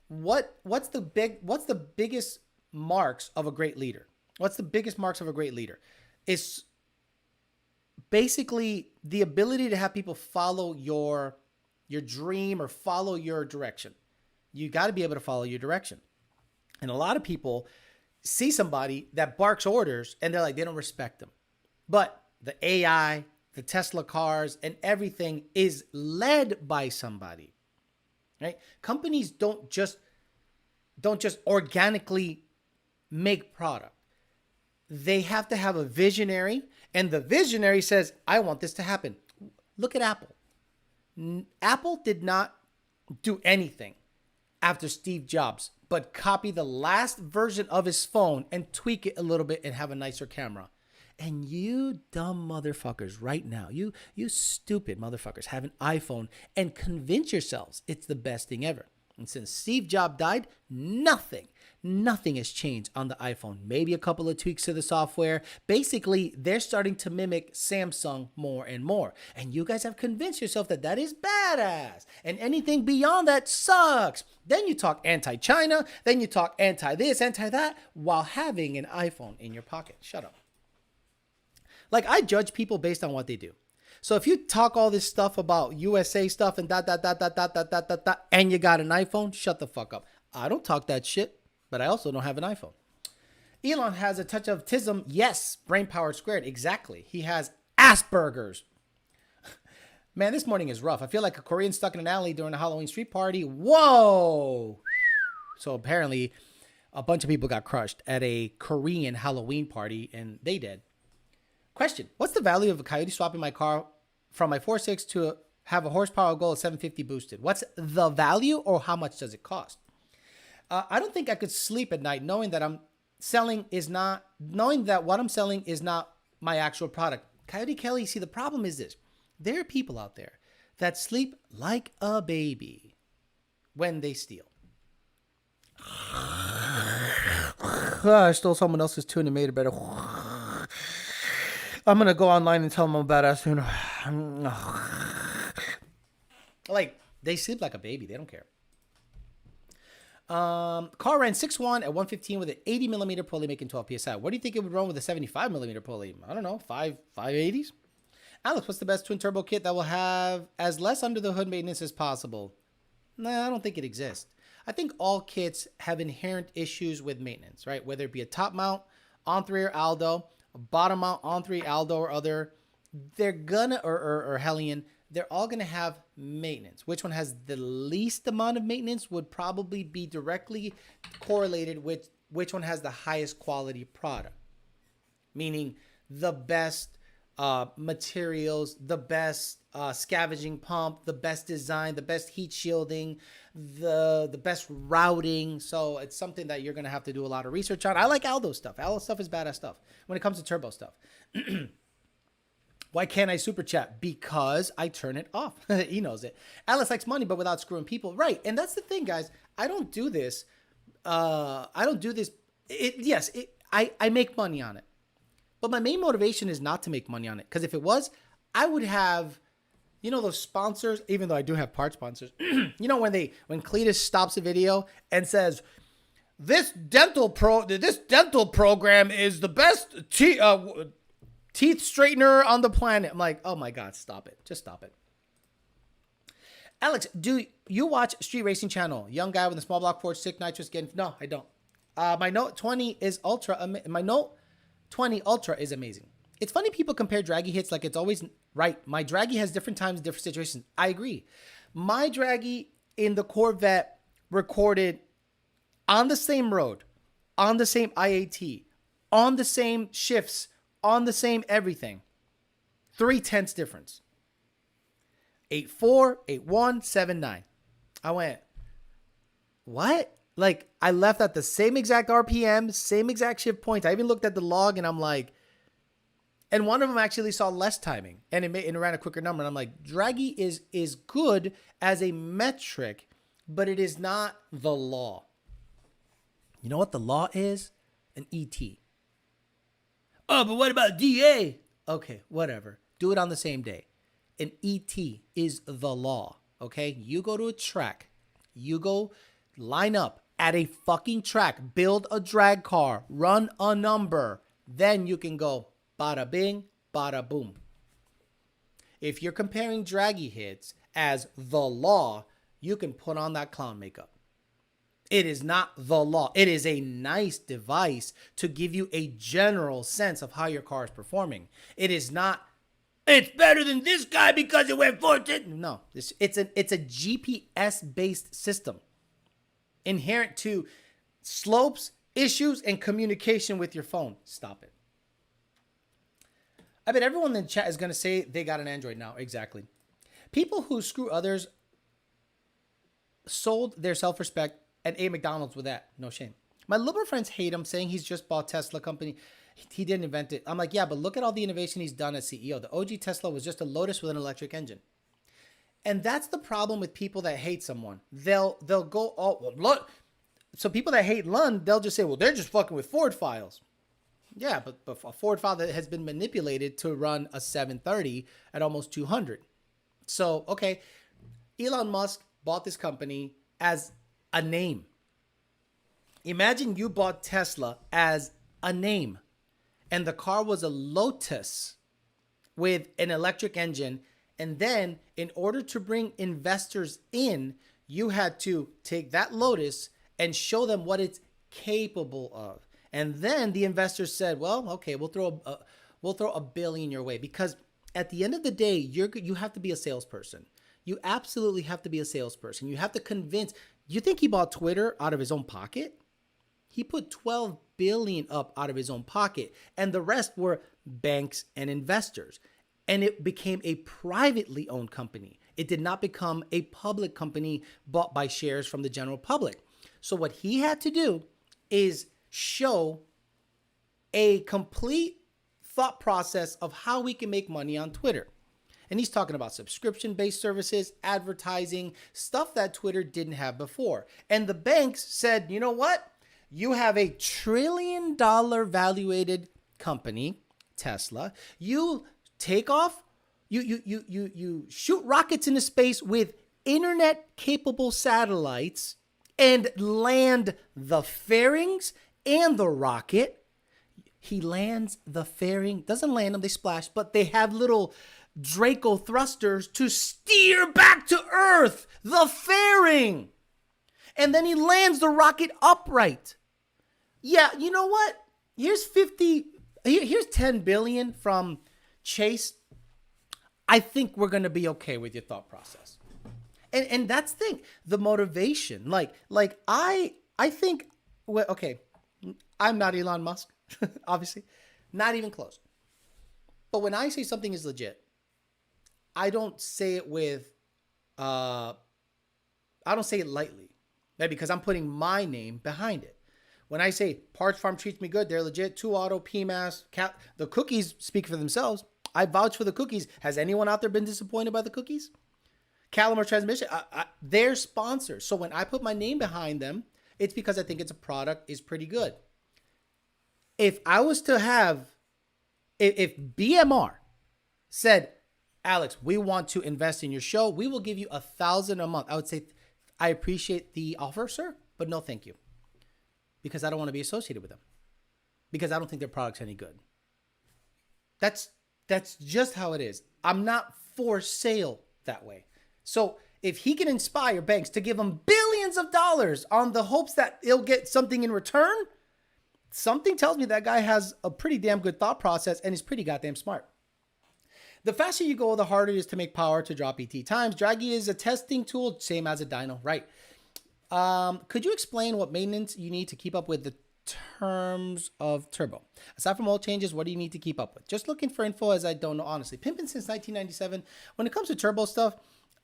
what's the biggest marks of a great leader? What's the biggest marks of a great leader? It's basically the ability to have people follow your dream or follow your direction. You got to be able to follow your direction. And a lot of people see somebody that barks orders and they're like, they don't respect them. But the AI, the Tesla cars, and everything is led by somebody, right? Companies don't just organically make product. They have to have a visionary, and the visionary says, I want this to happen. Look at Apple. Apple did not do anything after Steve Jobs but copy the last version of his phone and tweak it a little bit and have a nicer camera. And you dumb motherfuckers right now, you stupid motherfuckers have an iPhone and convince yourselves it's the best thing ever. And since Steve Jobs died, nothing has changed on the iPhone. Maybe a couple of tweaks to the software. Basically, they're starting to mimic Samsung more and more. And you guys have convinced yourself that that is badass. And anything beyond that sucks. Then you talk anti-China. Then you talk anti-this, anti-that, while having an iPhone in your pocket. Shut up. Like, I judge people based on what they do. So if you talk all this stuff about USA stuff and and you got an iPhone, shut the fuck up. I don't talk that shit, but I also don't have an iPhone. Elon has a touch of autism. Yes, brain power squared. Exactly. He has Asperger's. Man, this morning is rough. I feel like a Korean stuck in an alley during a Halloween street party. Whoa. So apparently a bunch of people got crushed at a Korean Halloween party and they did. Question: what's the value of a Coyote swapping my car from my 4.6 to have a horsepower goal of 750 boosted? What's the value, or how much does it cost? I don't think I could sleep at night knowing that what I'm selling is not my actual product. Coyote Kelly, see, the problem is this: there are people out there that sleep like a baby when they steal. I stole someone else's tune and made it better. I'm going to go online and tell them I'm a badass soon. Like, they sleep like a baby. They don't care. Car ran 6.1 at 115 with an 80 millimeter pulley making 12 PSI. What do you think it would run with a 75 millimeter pulley? I don't know, 580s? Alex, what's the best twin turbo kit that will have as less under the hood maintenance as possible? Nah, I don't think it exists. I think all kits have inherent issues with maintenance, right? Whether it be a top mount, on-3 or Aldo, bottom mount on-3 Aldo or other, they're gonna, or Hellion, they're all gonna have maintenance. Which one has the least amount of maintenance would probably be directly correlated with which one has the highest quality product. Meaning the best materials, the best scavenging pump, the best design, the best heat shielding, the best routing. So it's something that you're going to have to do a lot of research on. I like Aldo stuff. Aldo stuff is badass stuff when it comes to turbo stuff. Why can't I super chat? Because I turn it off. He knows it. Alice likes money, but without screwing people. Right. And that's the thing, guys. I don't do this. I make money on it. But my main motivation is not to make money on it. Because if it was, I would have, those sponsors, even though I do have part sponsors, when Cletus stops a video and says, this dental program is the best teeth straightener on the planet. I'm like, oh my God, stop it. Just stop it. Alex, do you watch Street Racing Channel? Young guy with a small block Porsche, sick nitrous getting, no, I don't. My Note 20 is my Note 20 Ultra is amazing. It's funny people compare draggy hits like it's always right. My draggy has different times, different situations. I agree. My draggy in the Corvette recorded on the same road, on the same IAT, on the same shifts, on the same everything. 0.3 difference. 8.4, 8.1, 7.9. I went, what? Like, I left at the same exact RPM, same exact shift points. I even looked at the log and I'm like, and one of them actually saw less timing and it ran a quicker number. And I'm like, draggy is good as a metric, but it is not the law. You know what the law is? An ET. Oh, but what about DA? Okay, whatever. Do it on the same day. An ET is the law, okay? You go to a track. You go line up at a fucking track. Build a drag car. Run a number. Then you can go bada bing, bada boom. If you're comparing draggy hits as the law, you can put on that clown makeup. It is not the law. It is a nice device to give you a general sense of how your car is performing. It is not, it's better than this guy because it went 14. No, it's a GPS-based system inherent to slopes, issues, and communication with your phone. Stop it. I bet everyone in the chat is going to say they got an Android now. Exactly. People who screw others sold their self-respect and a McDonald's with that. No shame. My liberal friends hate him, saying he's just bought Tesla company. He didn't invent it. I'm like, yeah, but look at all the innovation he's done as CEO. The OG Tesla was just a Lotus with an electric engine. And that's the problem with people that hate someone. They'll go, oh, well, look. So people that hate Lund, they'll just say, well, they're just fucking with Ford files. Yeah, but a Ford file that has been manipulated to run a 730 at almost 200. So, okay, Elon Musk bought this company as a name. Imagine you bought Tesla as a name, and the car was a Lotus with an electric engine. And then in order to bring investors in, you had to take that Lotus and show them what it's capable of. And then the investors said, well, okay, we'll throw $1 billion your way, because at the end of the day, you have to be a salesperson. You absolutely have to be a salesperson. You have to convince. You think he bought Twitter out of his own pocket? He put $12 billion up out of his own pocket, and the rest were banks and investors. And it became a privately owned company. It did not become a public company bought by shares from the general public. So what he had to do is show a complete thought process of how we can make money on Twitter. And he's talking about subscription-based services, advertising, stuff that Twitter didn't have before. And the banks said, you know what? You have a $1 trillion valuated company, Tesla. You take off, you shoot rockets into space with internet-capable satellites and land the fairings and the rocket. He lands the fairing, doesn't land them, they splash, but they have little Draco thrusters to steer back to Earth, the fairing. And then he lands the rocket upright. Yeah, you know what? Here's 10 billion from Chase. I think we're going to be okay with your thought process. And that's the thing, the motivation. Like I think, well, okay, I'm not Elon Musk, obviously, not even close. But when I say something is legit, I don't say it with, I don't say it lightly, right? Because I'm putting my name behind it. When I say Parts Farm treats me good, they're legit. 2Auto, PMAS, the cookies speak for themselves. I vouch for the cookies. Has anyone out there been disappointed by the cookies? Calamar Transmission, they're sponsors. So when I put my name behind them, it's because I think it's a product is pretty good. If I was to have, if BMR said, Alex, we want to invest in your show, we will give you $1,000 a month. I would say, I appreciate the offer, sir, but no, thank you. Because I don't want to be associated with them. Because I don't think their product's any good. That's just how it is. I'm not for sale that way. So if he can inspire banks to give him billions of dollars on the hopes that he'll get something in return, something tells me that guy has a pretty damn good thought process and is pretty goddamn smart. The faster you go, the harder it is to make power to drop ET times. Draghi is a testing tool, same as a dyno, right? Could you explain what maintenance you need to keep up with the terms of turbo? Aside from oil changes, what do you need to keep up with? Just looking for info, as I don't know, honestly. Pimping since 1997. When it comes to turbo stuff,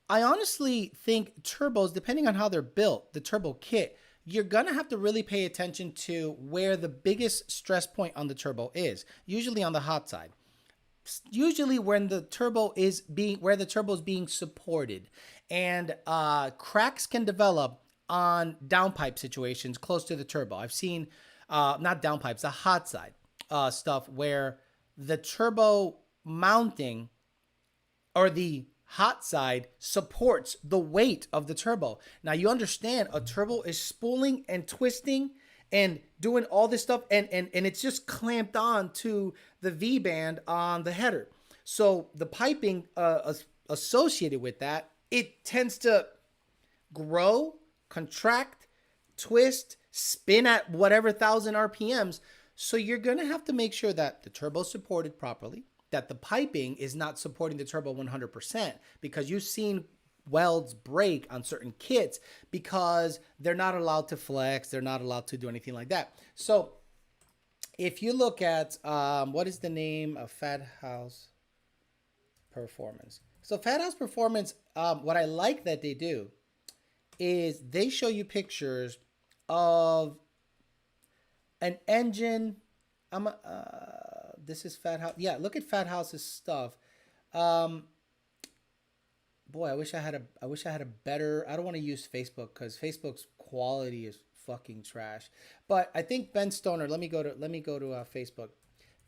I honestly think turbos, depending on how they're built, the turbo kit, you're going to have to really pay attention to where the biggest stress point on the turbo is, usually on the hot side. Usually when the turbo is being supported, and cracks can develop on downpipe situations close to the turbo. I've seen, not downpipes, the hot side stuff where the turbo mounting or the hot side supports the weight of the turbo. Now you understand a turbo is spooling and twisting and doing all this stuff, and it's just clamped on to the V-band on the header. So the piping associated with that, it tends to grow, contract, twist, spin at whatever 1,000 RPMs. So you're going to have to make sure that the turbo is supported properly, that the piping is not supporting the turbo 100%, because you've seen welds break on certain kits because they're not allowed to flex. They're not allowed to do anything like that. So if you look at, what is the name of Fat House Performance? So Fat House Performance, what I like that they do is they show you pictures of an engine. This is Fat House. Yeah, look at Fat House's stuff. Boy, I wish I had a better. I don't want to use Facebook because Facebook's quality is fucking trash. But I think Ben Stoner. Let me go to Facebook.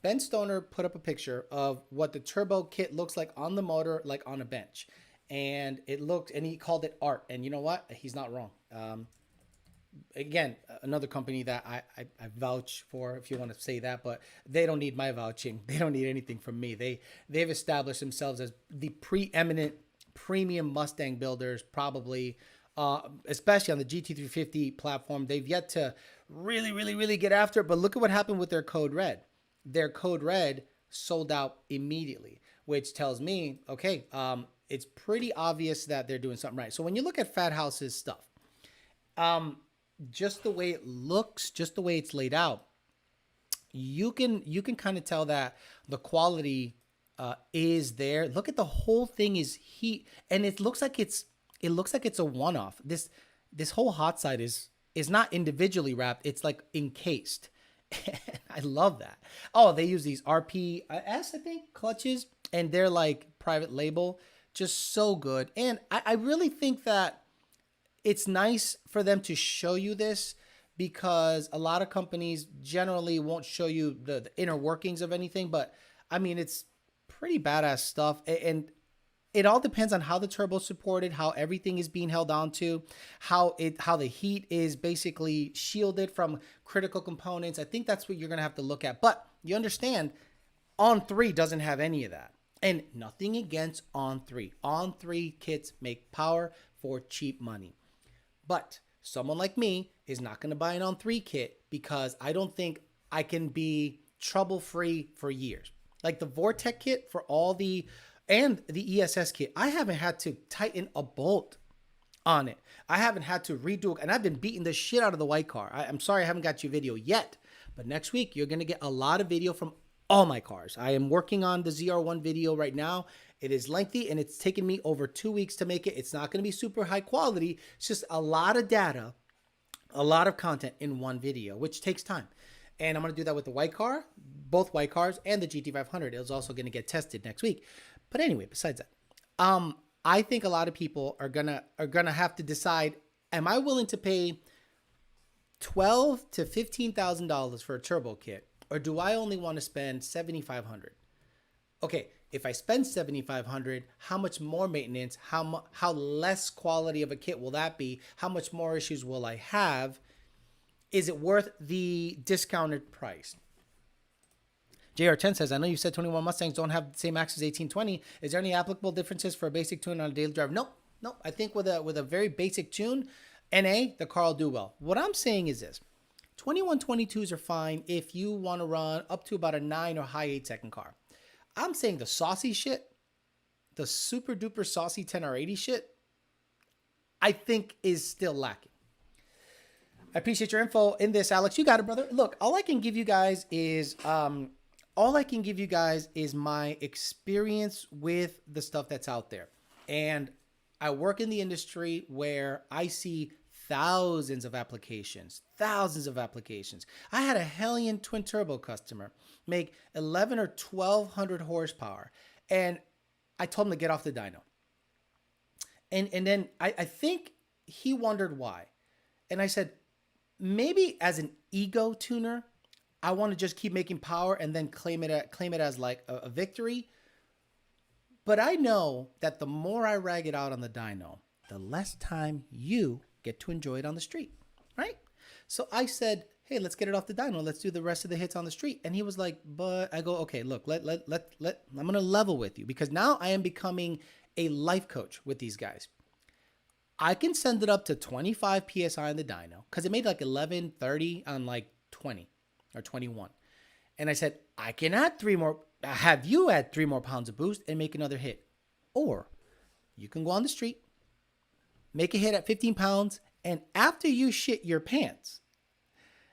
Ben Stoner put up a picture of what the turbo kit looks like on the motor, like on a bench, and he called it art. And you know what? He's not wrong. Again, another company that I vouch for, if you want to say that, but they don't need my vouching. They don't need anything from me. They've established themselves as the preeminent premium Mustang builders, probably, especially on the GT350 platform. They've yet to really get after it. But look at what happened with their Code Red. Their Code Red sold out immediately, which tells me, okay, it's pretty obvious that they're doing something right. So when you look at Fat House's stuff, just the way it looks, just the way it's laid out, you can kind of tell that the quality is there. Look at the whole thing is heat, and it looks like it's a one-off. This whole hot side is not individually wrapped. It's like encased. I love that. Oh, they use these RPS, I think, clutches, and they're like private label, just so good. And I really think that it's nice for them to show you this, because a lot of companies generally won't show you the inner workings of anything. But I mean, it's pretty badass stuff. And it all depends on how the turbo is supported, how everything is being held on to, how the heat is basically shielded from critical components. I think that's what you're going to have to look at. But you understand, On3 doesn't have any of that. And nothing against On3. On3 kits make power for cheap money. But someone like me is not going to buy an On3 kit because I don't think I can be trouble-free for years. Like the Vortec kit and the ESS kit, I haven't had to tighten a bolt on it. I haven't had to redo it. And I've been beating the shit out of the white car. I'm sorry I haven't got you video yet. But next week, you're going to get a lot of video from all my cars. I am working on the ZR1 video right now. It is lengthy, and it's taken me over 2 weeks to make it. It's not going to be super high quality. It's just a lot of data, a lot of content in one video, which takes time. And I'm going to do that with the white car, both white cars, and the GT500. It's also going to get tested next week. But anyway, besides that, I think a lot of people are gonna have to decide: am I willing to pay $12,000 to $15,000 for a turbo kit, or do I only want to spend $7,500? Okay, if I spend $7,500, how much more maintenance? How less quality of a kit will that be? How much more issues will I have? Is it worth the discounted price? JR10 says, I know you said 21 Mustangs don't have the same axle as 1820. Is there any applicable differences for a basic tune on a daily drive? Nope. I think with a very basic tune, NA, the car will do well. What I'm saying is this. 2122s are fine if you want to run up to about a 9 or high 8-second car. I'm saying the saucy shit, the super duper saucy 10R80 shit, I think is still lacking. I appreciate your info in this, Alex. You got it, brother. Look, all I can give you guys is my experience with the stuff that's out there. And I work in the industry where I see thousands of applications. I had a Hellion twin turbo customer make 11 or 1200 horsepower. And I told him to get off the dyno. And then I think he wondered why. And I said, maybe as an ego tuner, I want to just keep making power and then claim it as like a victory. But I know that the more I rag it out on the dyno, the less time you get to enjoy it on the street, right? So I said, hey, let's get it off the dyno. Let's do the rest of the hits on the street. And he was like, but I go, okay, look, I'm going to level with you, because now I am becoming a life coach with these guys. I can send it up to 25 PSI on the dyno because it made like 1130 on like 20 or 21. And I said, I can have you add 3 more pounds of boost and make another hit. Or you can go on the street, make a hit at 15 pounds, and after you shit your pants,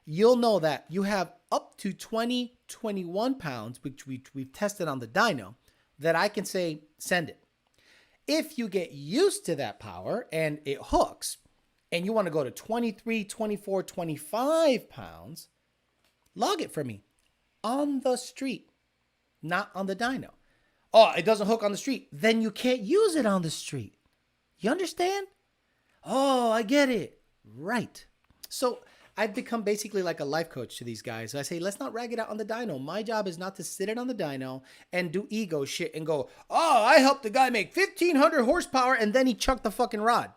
you'll know that you have up to 20, 21 pounds, which we've tested on the dyno, that I can say, send it. If you get used to that power and it hooks, and you want to go to 23, 24, 25 pounds, log it for me on the street, not on the dyno. Oh, it doesn't hook on the street. Then you can't use it on the street. You understand? Oh, I get it. Right. So I've become basically like a life coach to these guys. I say, let's not rag it out on the dyno. My job is not to sit it on the dyno and do ego shit and go, oh, I helped the guy make 1,500 horsepower and then he chucked the fucking rod.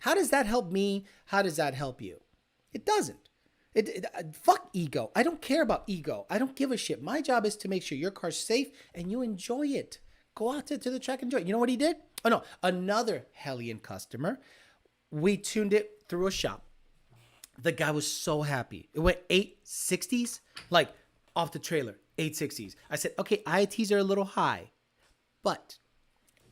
How does that help me? How does that help you? It doesn't. Fuck ego. I don't care about ego. I don't give a shit. My job is to make sure your car's safe and you enjoy it. Go out to the track and enjoy it. You know what he did? Oh no, another Hellion customer. We tuned it through a shop. The guy was so happy. It went 860s, like off the trailer, 860s. I said, okay, IATs are a little high, but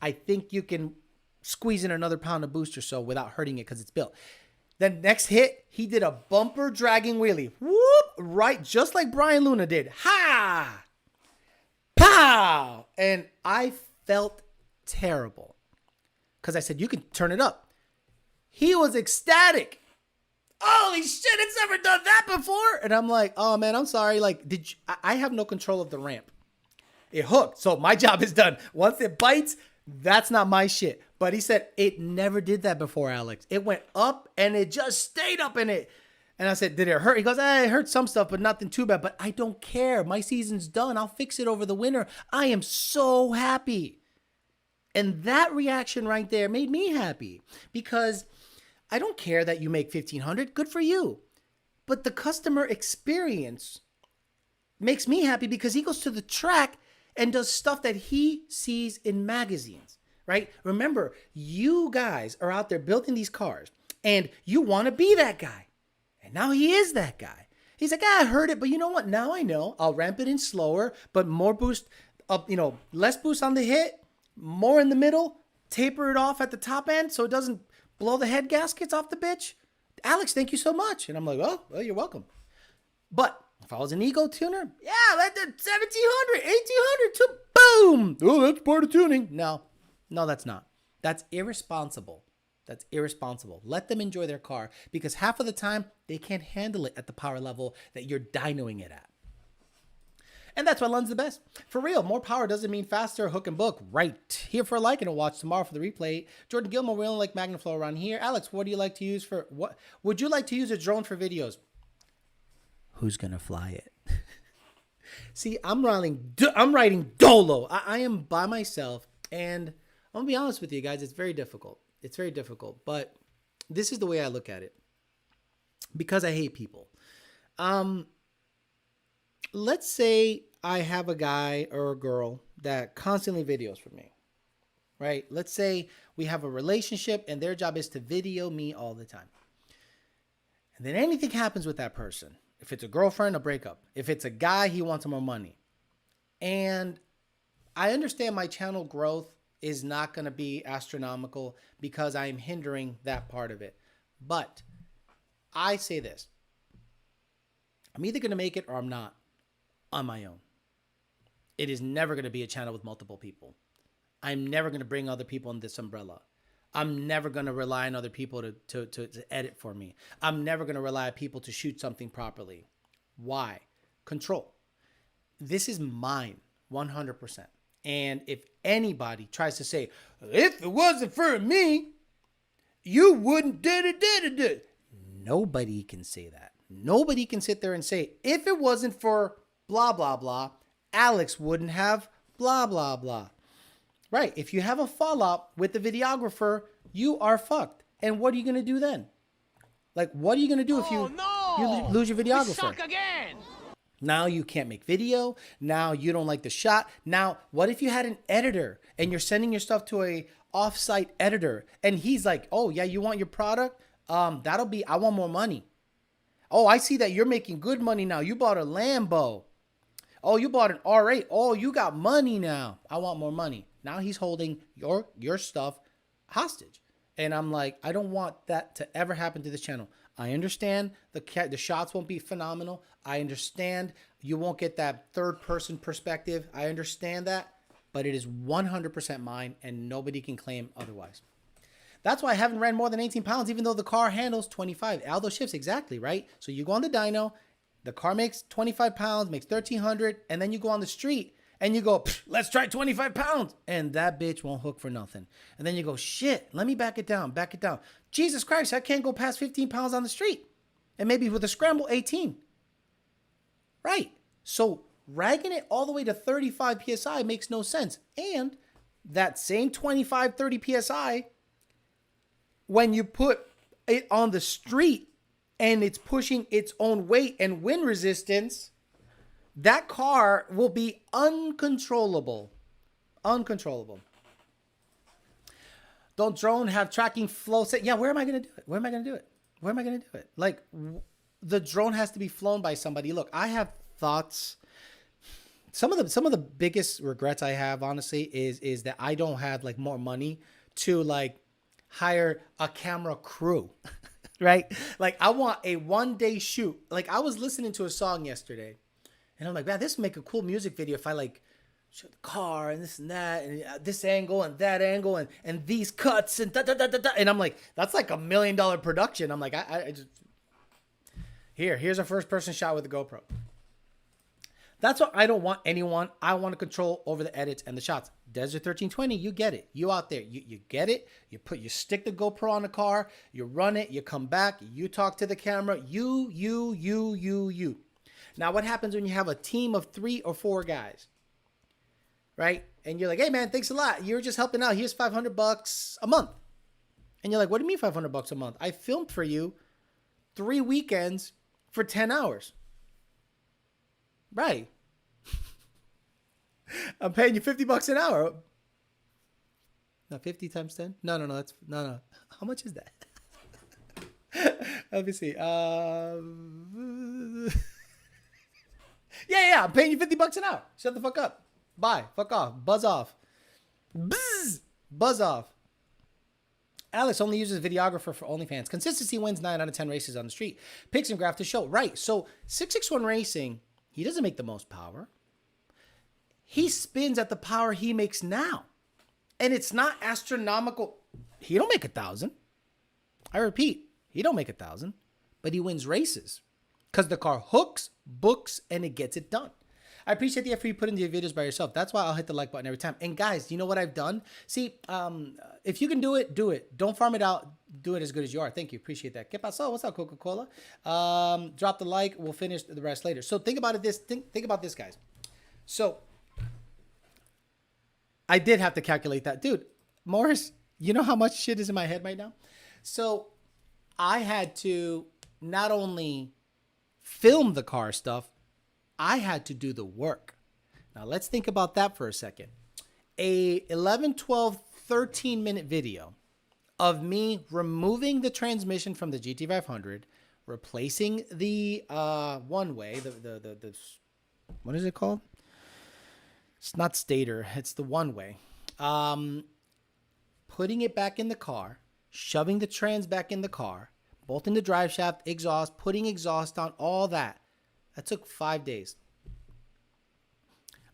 I think you can squeeze in another pound of boost or so without hurting it because it's built. Then next hit, he did a bumper dragging wheelie. Whoop! Right, just like Brian Luna did. Ha! Pow! And I felt terrible because I said, you can turn it up. He was ecstatic. Holy shit, it's never done that before. And I'm like, oh man, I'm sorry. Like, I have no control of the ramp. It hooked. So my job is done. Once it bites, that's not my shit. But he said, it never did that before, Alex. It went up and it just stayed up in it. And I said, did it hurt? He goes, it hurt some stuff, but nothing too bad. But I don't care. My season's done. I'll fix it over the winter. I am so happy. And that reaction right there made me happy because I don't care that you make 1,500. Good for you. But the customer experience makes me happy because he goes to the track and does stuff that he sees in magazines, right? Remember, you guys are out there building these cars and you want to be that guy. And now he is that guy. He's like, I heard it, but you know what? Now I know. I'll ramp it in slower, but more boost up, less boost on the hit, more in the middle, taper it off at the top end so it doesn't blow the head gaskets off the bitch. Alex, thank you so much. And I'm like, oh, well, you're welcome. But if I was an ego tuner, yeah, let the 1,700, 1,800 to boom. Oh, that's part of tuning. No, that's not. That's irresponsible. That's irresponsible. Let them enjoy their car because half of the time they can't handle it at the power level that you're dynoing it at. And that's why Lund's the best. For real, more power doesn't mean faster, hook and book. Right. Here for a like and a watch tomorrow for the replay. Jordan Gilmore, we only like MagnaFlow around here. Alex, what do you like to use for, what? Would you like to use a drone for videos? Who's going to fly it? See, I'm writing dolo. I am by myself. And I'm going to be honest with you guys, it's very difficult. It's very difficult. But this is the way I look at it. Because I hate people. Let's say I have a guy or a girl that constantly videos for me, right? Let's say we have a relationship and their job is to video me all the time. And then anything happens with that person. If it's a girlfriend, a breakup. If it's a guy, he wants more money. And I understand my channel growth is not going to be astronomical because I am hindering that part of it. But I say this. I'm either going to make it or I'm not. On my own. It is never going to be a channel with multiple people. I'm never going to bring other people in this umbrella. I'm never going to rely on other people to edit for me. I'm never going to rely on people to shoot something properly. Why? Control. This is mine, 100%. And if anybody tries to say, if it wasn't for me, you wouldn't did it. Nobody can say that. Nobody can sit there and say, if it wasn't for blah, blah, blah, Alex wouldn't have blah, blah, blah. Right. If you have a fallout with the videographer, you are fucked. And what are you going to do then? Like, what are you going to do if you lose your videographer? We suck again. Now you can't make video. Now you don't like the shot. Now, what if you had an editor and you're sending your stuff to a off-site editor and he's like, oh, yeah, you want your product? I want more money. Oh, I see that you're making good money now. You bought a Lambo. Oh, you bought an R8. Oh, you got money now. I want more money. Now he's holding your stuff hostage. And I'm like, I don't want that to ever happen to this channel. I understand the shots won't be phenomenal. I understand you won't get that third person perspective. I understand that, but it is 100% mine and nobody can claim otherwise. That's why I haven't ran more than 18 pounds, even though the car handles 25. All those shifts, exactly, right? So you go on the dyno, the car makes 25 pounds, makes 1,300, and then you go on the street and you go, let's try 25 pounds. And that bitch won't hook for nothing. And then you go, shit, let me back it down. Jesus Christ, I can't go past 15 pounds on the street. And maybe with a scramble, 18. Right. So ragging it all the way to 35 PSI makes no sense. And that same 25, 30 PSI, when you put it on the street and it's pushing its own weight and wind resistance, that car will be uncontrollable. Uncontrollable. Don't drone have tracking flow set? Yeah, where am I going to do it? Where am I going to do it? Like, the drone has to be flown by somebody. Look, I have thoughts. Some of the biggest regrets I have, honestly, is that I don't have like more money to like hire a camera crew, right? Like, I want a 1-day shoot. Like, I was listening to a song yesterday, and I'm like, man, this would make a cool music video if I like show the car and this and that and this angle and that angle and these cuts and da da da da da. And I'm like, that's like $1 million production. I'm like, I just here's a first person shot with a GoPro. That's what I don't want anyone. I want to control over the edits and the shots. Desert 1320, you get it. You out there, you get it. You stick the GoPro on the car, you run it, you come back, you talk to the camera, you. Now, what happens when you have a team of 3 or 4 guys, right? And you're like, hey man, thanks a lot. You're just helping out. Here's $500 a month. And you're like, what do you mean $500 a month? I filmed for you 3 weekends for 10 hours. Right. I'm paying you $50 an hour. No, 50 times 10? No. No. How much is that? Let me see. Yeah. I'm paying you $50 an hour. Shut the fuck up. Bye. Fuck off. Buzz off. Buzz. Buzz off. Alex only uses videographer for OnlyFans. Consistency wins 9 out of 10 races on the street. Pics and graph to show. Right. So 661 Racing, he doesn't make the most power. He spins at the power he makes now. And it's not astronomical. He don't make 1,000. I repeat, he don't make 1,000. But he wins races. Because the car hooks, books, and it gets it done. I appreciate the effort you put into your videos by yourself. That's why I'll hit the like button every time. And guys, you know what I've done? See, if you can do it, do it. Don't farm it out. Do it as good as you are. Thank you. Appreciate that. ¿Qué pasó? What's up, Coca-Cola? Drop the like. We'll finish the rest later. So think about it. Think about this, guys. So I did have to calculate that. Dude, Morris, you know how much shit is in my head right now? So I had to not only film the car stuff, I had to do the work. Now let's think about that for a second. A 11, 12, 13-minute video of me removing the transmission from the GT500, replacing the one-way, the what is it called? It's not stator, it's the one-way. Putting it back in the car, shoving the trans back in the car, bolting the drive shaft, exhaust, putting exhaust on, all that. That took 5 days.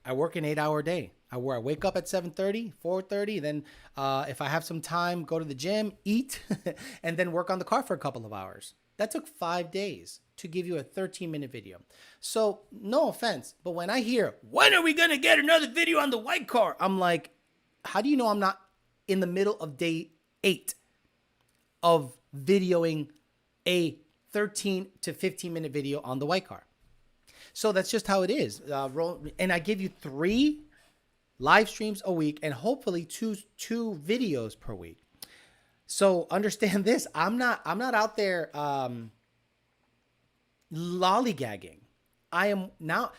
I work an 8-hour day. I wake up at 7:30, 4:30. Then if I have some time, go to the gym, eat, and then work on the car for a couple of hours. That took 5 days to give you a 13-minute video. So no offense, but when I hear, when are we going to get another video on the white car? I'm like, how do you know I'm not in the middle of day 8 of videoing a 13 to 15-minute video on the white car? So that's just how it is. And I give you 3 live streams a week and hopefully two videos per week. So understand this. I'm not out there lollygagging. I am now.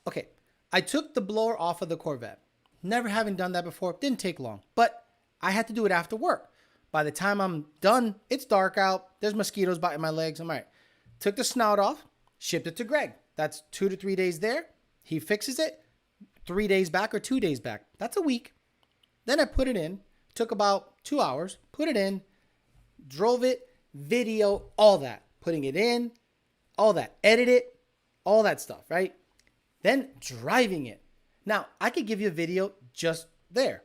Okay. I took the blower off of the Corvette. Never having done that before. Didn't take long, but I had to do it after work. By the time I'm done, it's dark out. There's mosquitoes biting my legs. I'm all right. Took the snout off, shipped it to Greg. That's 2 to 3 days there. He fixes it. 3 days back or 2 days back. That's a week. Then I put it in. Took about 2 hours. Put it in. Drove it. Video. All that. Putting it in. All that. Edit it. All that stuff, right? Then driving it. Now, I could give you a video just there.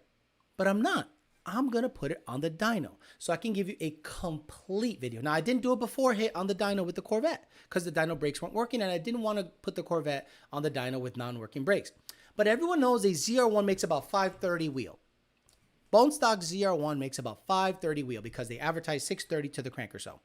But I'm not. I'm going to put it on the dyno so I can give you a complete video. Now, I didn't do it before hit on the dyno with the Corvette because the dyno brakes weren't working, and I didn't want to put the Corvette on the dyno with non-working brakes. But everyone knows a ZR1 makes about 530 wheel. Bone stock ZR1 makes about 530 wheel because they advertise 630 to the crank or so.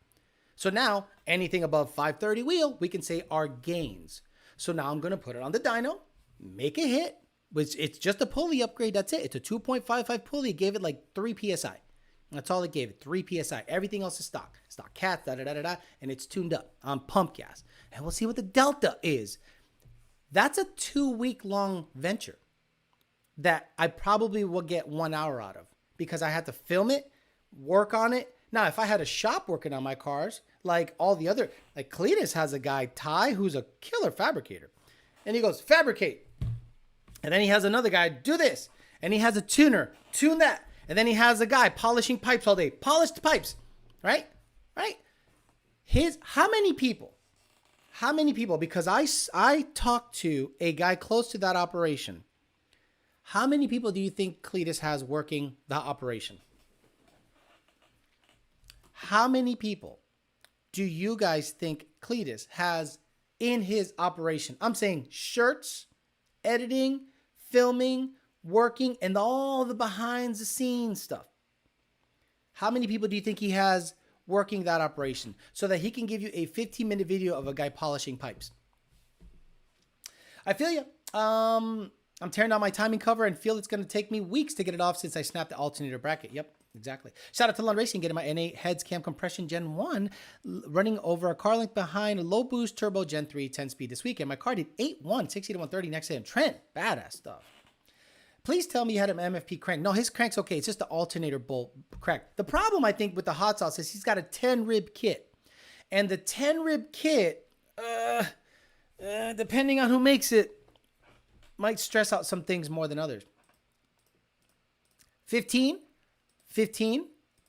So now anything above 530 wheel, we can say are gains. So now I'm going to put it on the dyno, make a hit. It's just a pulley upgrade. That's it. It's a 2.55 pulley. It gave it like 3 PSI. That's all it gave it, 3 PSI. Everything else is stock. Stock cats, and it's tuned up on pump gas. And we'll see what the delta is. That's a 2-week-long venture that I probably will get 1 hour out of because I had to film it, work on it. Now, if I had a shop working on my cars, like all the other, like Cletus has a guy, Ty, who's a killer fabricator. And he goes, fabricate. And then he has another guy, do this. And he has a tuner, tune that. And then he has a guy polishing pipes all day, polished pipes, right? Right? How many people, because I talked to a guy close to that operation. How many people do you think Cletus has working the operation? How many people do you guys think Cletus has in his operation? I'm saying shirts, editing, filming, working, and all the behind the scenes stuff. How many people do you think he has working that operation so that he can give you a 15-minute video of a guy polishing pipes? I feel you. I'm tearing down my timing cover and feel it's going to take me weeks to get it off since I snapped the alternator bracket. Yep, exactly. Shout out to Lund Racing, getting my N8 heads cam compression Gen 1 running over a car length behind low boost turbo Gen 3 10 speed this weekend. My car did 8.1, 60 to 130 next to him. Trent, badass stuff. Please tell me you had an MFP crank. No, his crank's okay. It's just the alternator bolt crack. The problem, I think, with the hot sauce is he's got a 10-rib kit. And the 10-rib kit, depending on who makes it, might stress out some things more than others. 15,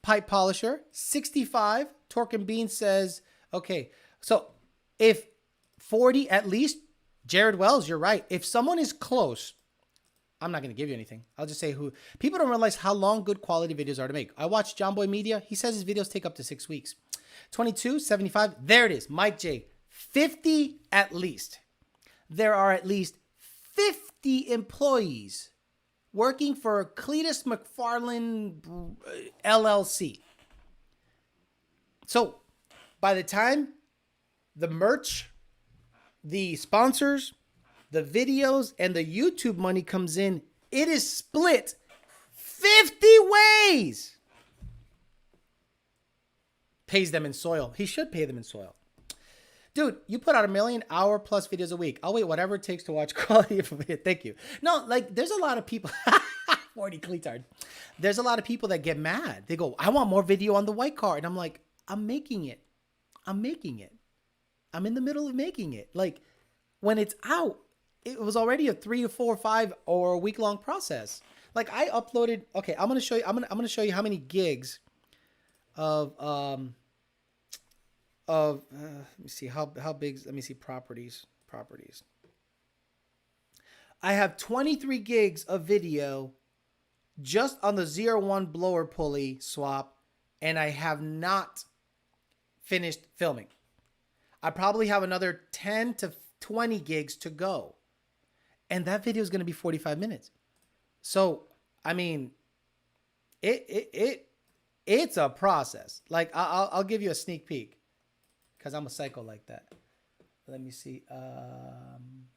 pipe polisher. 65, Torque and Bean says, okay, so if 40 at least, Jared Wells, you're right. If someone is close, I'm not going to give you anything. I'll just say who. People don't realize how long good quality videos are to make. I watch John Boy Media. He says his videos take up to 6 weeks. 22, 75. There it is. Mike J. 50 at least. There are at least 50 employees working for Cletus McFarland LLC. So by the time the merch, the sponsors, the videos, and the YouTube money comes in, it is split 50 ways. Pays them in soil. He should pay them in soil. Dude, you put out 1 million hour plus videos a week. I'll wait whatever it takes to watch quality of video. Thank you. No, like there's a lot of people. 40 Cleetard. There's a lot of people that get mad. They go, I want more video on the white car. And I'm like, I'm making it. I'm in the middle of making it. Like when it's out, it was already a 3 to 4 or 5 or a week-long process. Like I uploaded. Okay, I'm gonna show you. I'm gonna show you how many gigs of let me see how big. Let me see properties. I have 23 gigs of video just on the ZR1 blower pulley swap, and I have not finished filming. I probably have another 10 to 20 gigs to go. And that video is going to be 45 minutes. So, I mean, it's a process. Like, I'll give you a sneak peek because I'm a psycho like that. Let me see. I'm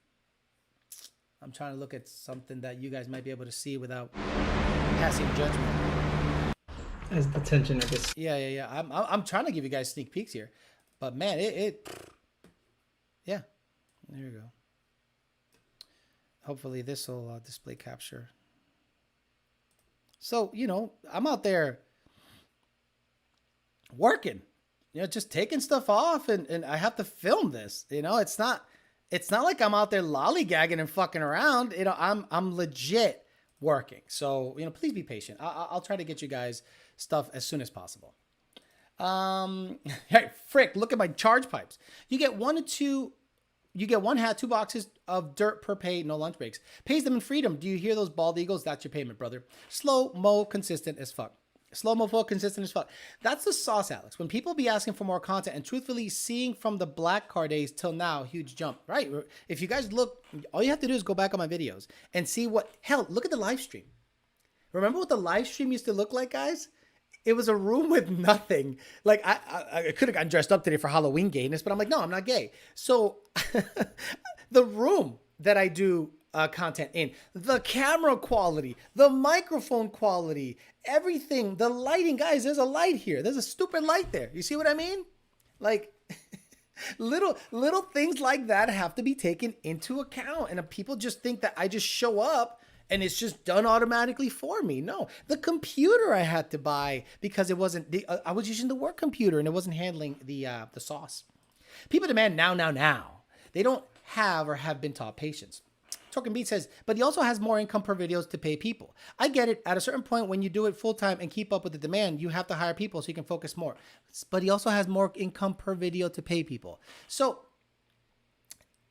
trying to look at something that you guys might be able to see without passing judgment. As the tension, I guess. Yeah. I'm trying to give you guys sneak peeks here. But, man, yeah. There you go. Hopefully this will display capture. So, you know, I'm out there working, you know, just taking stuff off and I have to film this, you know, it's not like I'm out there lollygagging and fucking around, you know, I'm legit working. So, you know, please be patient. I'll try to get you guys stuff as soon as possible. Hey, frick, look at my charge pipes. You get 1 to 2 You get 1 hat, 2 boxes of dirt per pay, no lunch breaks. Pays them in freedom. Do you hear those bald eagles? That's your payment, brother. Slow-mo, consistent as fuck. Slow-mo, full, consistent as fuck. That's the sauce, Alex. When people be asking for more content, and truthfully, seeing from the black car days till now, huge jump, right? If you guys look, all you have to do is go back on my videos and see what, hell, look at the live stream. Remember what the live stream used to look like, guys? It was a room with nothing. Like, I could have gotten dressed up today for Halloween gayness, but I'm like, no, I'm not gay. So the room that I do content in, the camera quality, the microphone quality, everything, the lighting, guys, there's a light here. There's a stupid light there. You see what I mean? Like little things like that have to be taken into account. And people just think that I just show up and it's just done automatically for me. No, the computer I had to buy because it wasn't, I was using the work computer and it wasn't handling the sauce. People demand now. They don't have or have been taught patience. Talking Beat says, but he also has more income per videos to pay people. I get it. At a certain point, when you do it full time and keep up with the demand, you have to hire people so you can focus more. But he also has more income per video to pay people. So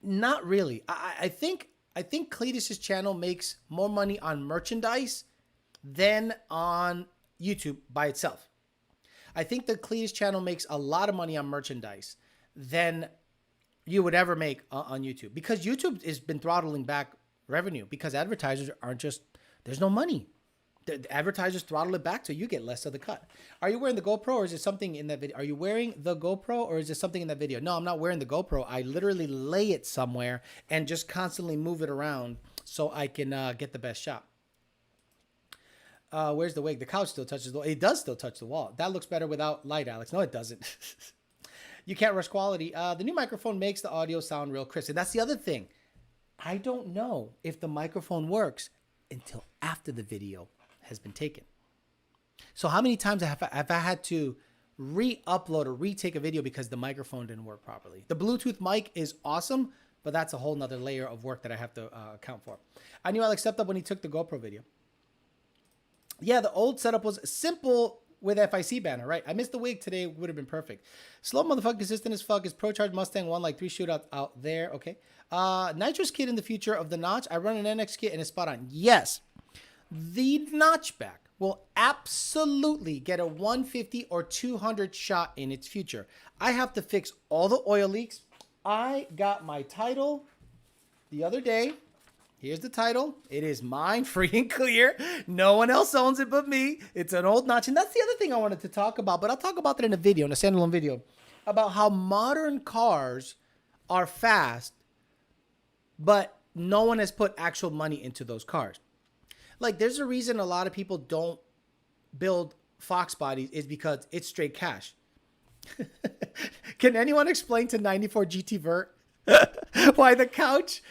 not really. I think Cletus's channel makes more money on merchandise than on YouTube by itself. I think the Cletus channel makes a lot of money on merchandise than you would ever make on YouTube, because YouTube has been throttling back revenue because advertisers aren't just, there's no money. The advertisers throttle it back so you get less of the cut. Are you wearing the GoPro or is it something in that video? Are you wearing the GoPro or is it something in that video? No, I'm not wearing the GoPro. I literally lay it somewhere and just constantly move it around so I can get the best shot. Where's the wig? The couch still touches the wall. It does still touch the wall. That looks better without light, Alex. No, it doesn't. You can't rush quality. The new microphone makes the audio sound real crisp. And that's the other thing. I don't know if the microphone works until after the video has been taken. So how many times have I had to re-upload or retake a video because the microphone didn't work properly? The Bluetooth mic is awesome, but that's a whole nother layer of work that I have to account for. I knew Alex stepped up when he took the GoPro video. Yeah, the old setup was simple with FIC banner, right? I missed the wig today. Would have been perfect. Slow motherfucker, consistent as fuck. Is Pro Charge Mustang won like 3 shootouts out there? Okay. Nitrous kit in the future of the notch. I run an NX kit and it's spot on. Yes. The notchback will absolutely get a 150 or 200 shot in its future. I have to fix all the oil leaks. I got my title the other day. Here's the title. It is mine, free and clear. No one else owns it but me. It's an old notch. And that's the other thing I wanted to talk about, but I'll talk about that in a video, in a standalone video, about how modern cars are fast, but no one has put actual money into those cars. Like, there's a reason a lot of people don't build Fox bodies is because it's straight cash. Can anyone explain to 94 GT Vert why the couch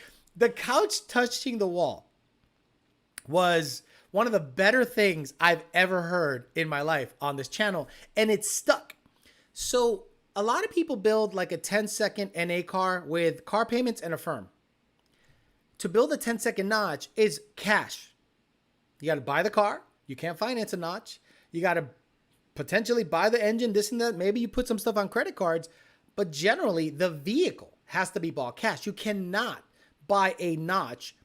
touching the wall was one of the better things I've ever heard in my life on this channel, and it's stuck. So a lot of people build like a 10-second NA car with car payments and a firm. To build a 10-second notch is cash. You got to buy the car. You can't finance a notch. You got to potentially buy the engine, this and that. Maybe you put some stuff on credit cards, but generally the vehicle has to be bought cash. You cannot buy a notch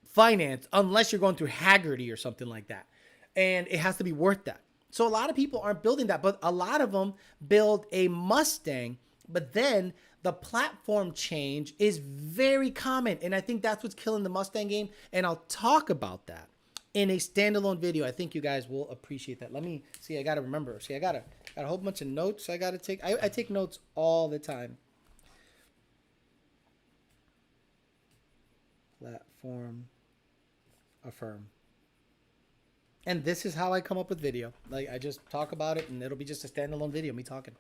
finance unless you're going through Haggerty or something like that. And it has to be worth that. So a lot of people aren't building that, but a lot of them build a Mustang, but then the platform change is very common. And I think that's what's killing the Mustang game. And I'll talk about that in a standalone video. I think you guys will appreciate that. Let me see. I got to remember. See, I got a whole bunch of notes I got to take. I take notes all the time. Platform affirm. And this is how I come up with video. Like, I just talk about it and it'll be just a standalone video, me talking.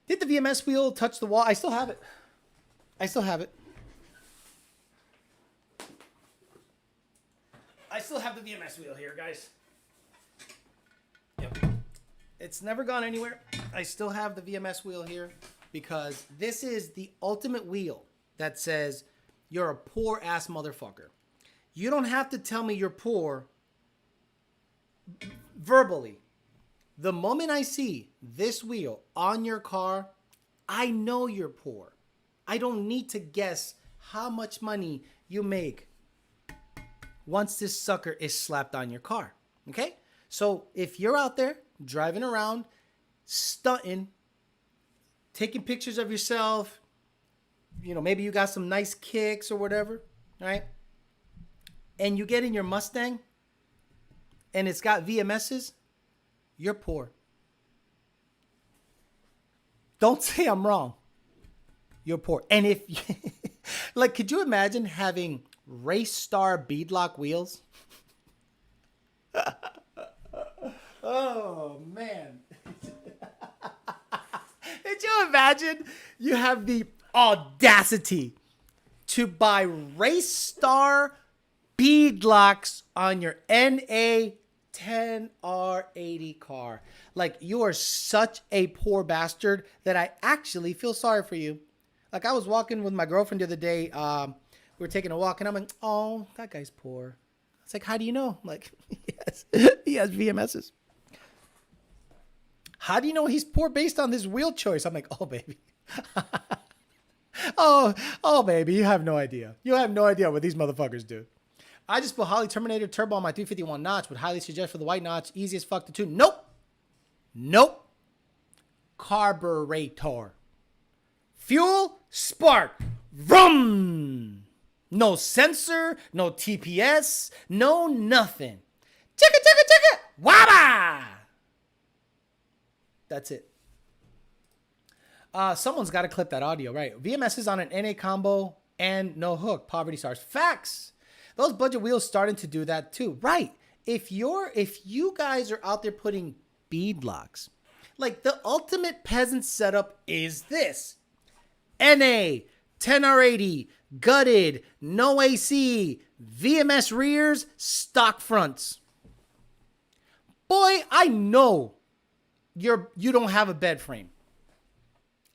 Did the VMS wheel touch the wall? I still have it. I still have it. I still have the VMS wheel here, guys. Yep. It's never gone anywhere. I still have the VMS wheel here because this is the ultimate wheel that says you're a poor ass motherfucker. You don't have to tell me you're poor verbally. The moment I see this wheel on your car, I know you're poor. I don't need to guess how much money you make once this sucker is slapped on your car. Okay? So if you're out there driving around, stunting, taking pictures of yourself, you know, maybe you got some nice kicks or whatever, right? And you get in your Mustang and it's got VMSs, you're poor. Don't say I'm wrong. You're poor. And if, like, could you imagine having Race Star beadlock wheels? Oh, man. Did you imagine you have the audacity to buy Race Star beadlocks on your NA 10R80 car? Like, you are such a poor bastard that I actually feel sorry for you. Like, I was walking with my girlfriend the other day. We were taking a walk, and I'm like, oh, that guy's poor. It's like, how do you know? I'm like, yes, he has VMSs. How do you know he's poor based on this wheel choice? I'm like, oh, baby. oh, baby, you have no idea. You have no idea what these motherfuckers do. I just put Holley Terminator Turbo on my 351 notch. Would highly suggest for the white notch. Easy as fuck to tune. Nope. Carburetor. Fuel, spark. Vroom. No sensor, no TPS, no nothing. Chicka. Waba. That's it. Someone's got to clip that audio, right? VMS is on an NA combo and no hook. Poverty stars. Facts. Those budget wheels starting to do that too. Right. If you guys are out there putting beadlocks, like the ultimate peasant setup is this. NA, 10R80, gutted, no AC, VMS rears, stock fronts. Boy, I know you don't have a bed frame.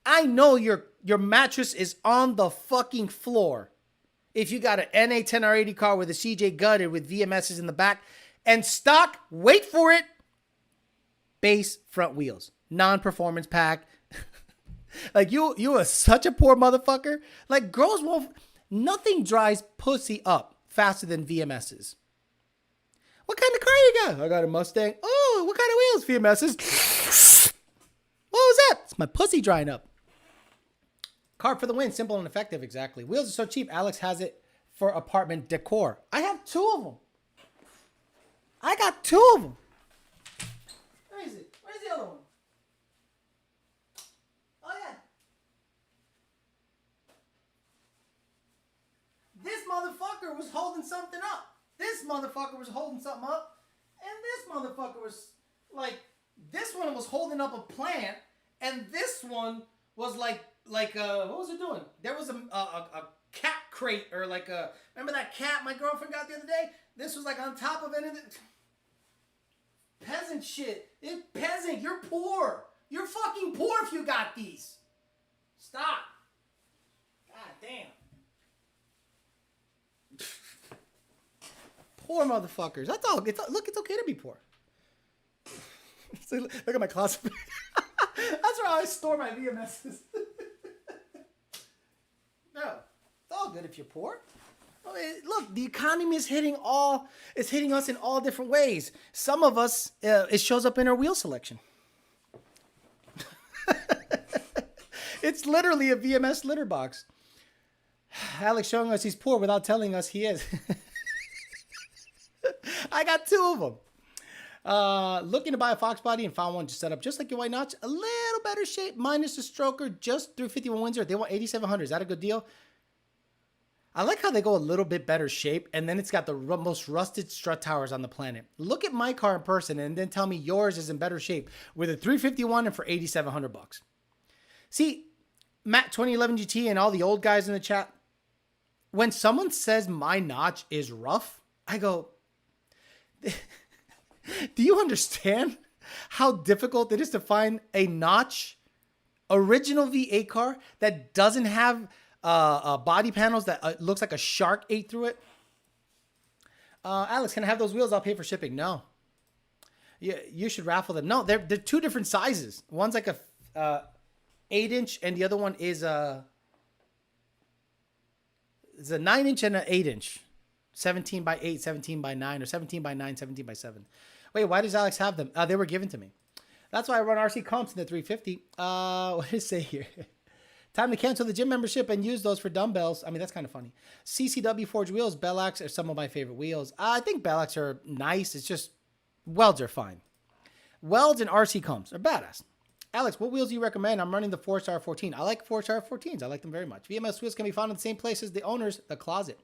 I know your mattress is on the fucking floor. If you got an NA 10R80 car with a CJ gutted with VMSs in the back and stock, wait for it, base front wheels, non-performance pack. Like you are such a poor motherfucker. Like girls nothing dries pussy up faster than VMSs. What kind of car you got? I got a Mustang. Oh, what kind of wheels? VMSs. What was that? It's my pussy drying up. Car for the win. Simple and effective. Exactly. Wheels are so cheap. Alex has it for apartment decor. I have 2 of them. I got 2 of them. Where is it? Where's the other one? Oh, yeah. This motherfucker was holding something up. This motherfucker was holding something up. And this motherfucker was like, this one was holding up a plant. And this one was like what was it doing? There was a cat crate or like a, remember that cat my girlfriend got the other day? This was like on top of it. Peasant shit. It's peasant. You're poor. You're fucking poor if you got these. Stop. God damn. Poor motherfuckers. That's all. Look, it's okay to be poor. Look at my closet. That's where I store my VMSs. No, it's all good if you're poor. I mean, look, the economy is hitting us in all different ways. Some of us, it shows up in our wheel selection. It's literally a VMS litter box. Alex showing us he's poor without telling us he is. I got 2 of them. Looking to buy a Fox body and found one to set up just like your white notch. A little better shape, minus the stroker, just through 51 Windsor. They want 8,700. Is that a good deal? I like how they go a little bit better shape, and then it's got the most rusted strut towers on the planet. Look at my car in person, and then tell me yours is in better shape with a 351 and for 8,700 bucks. See, Matt 2011 GT and all the old guys in the chat, when someone says my notch is rough, I go, do you understand how difficult it is to find a notch original V8 car that doesn't have body panels that looks like a shark ate through it? Alex, can I have those wheels? I'll pay for shipping. No. You should raffle them. No, they're 2 different sizes. One's like a 8-inch and the other one is It's a 9-inch and an 8-inch. 17 by 8, 17 by 9, or 17 by 9, 17 by 7. Wait, why does Alex have them? They were given to me. That's why I run RC comps in the 350. What does it say here? Time to cancel the gym membership and use those for dumbbells. I mean, that's kind of funny. CCW Forge wheels, Bellax are some of my favorite wheels. I think Bellax are nice. It's just welds are fine. Welds and RC comps are badass. Alex, what wheels do you recommend? I'm running the 4-star 14. I like 4-star 14s. I like them very much. VMS wheels can be found in the same place as the owners, the closet.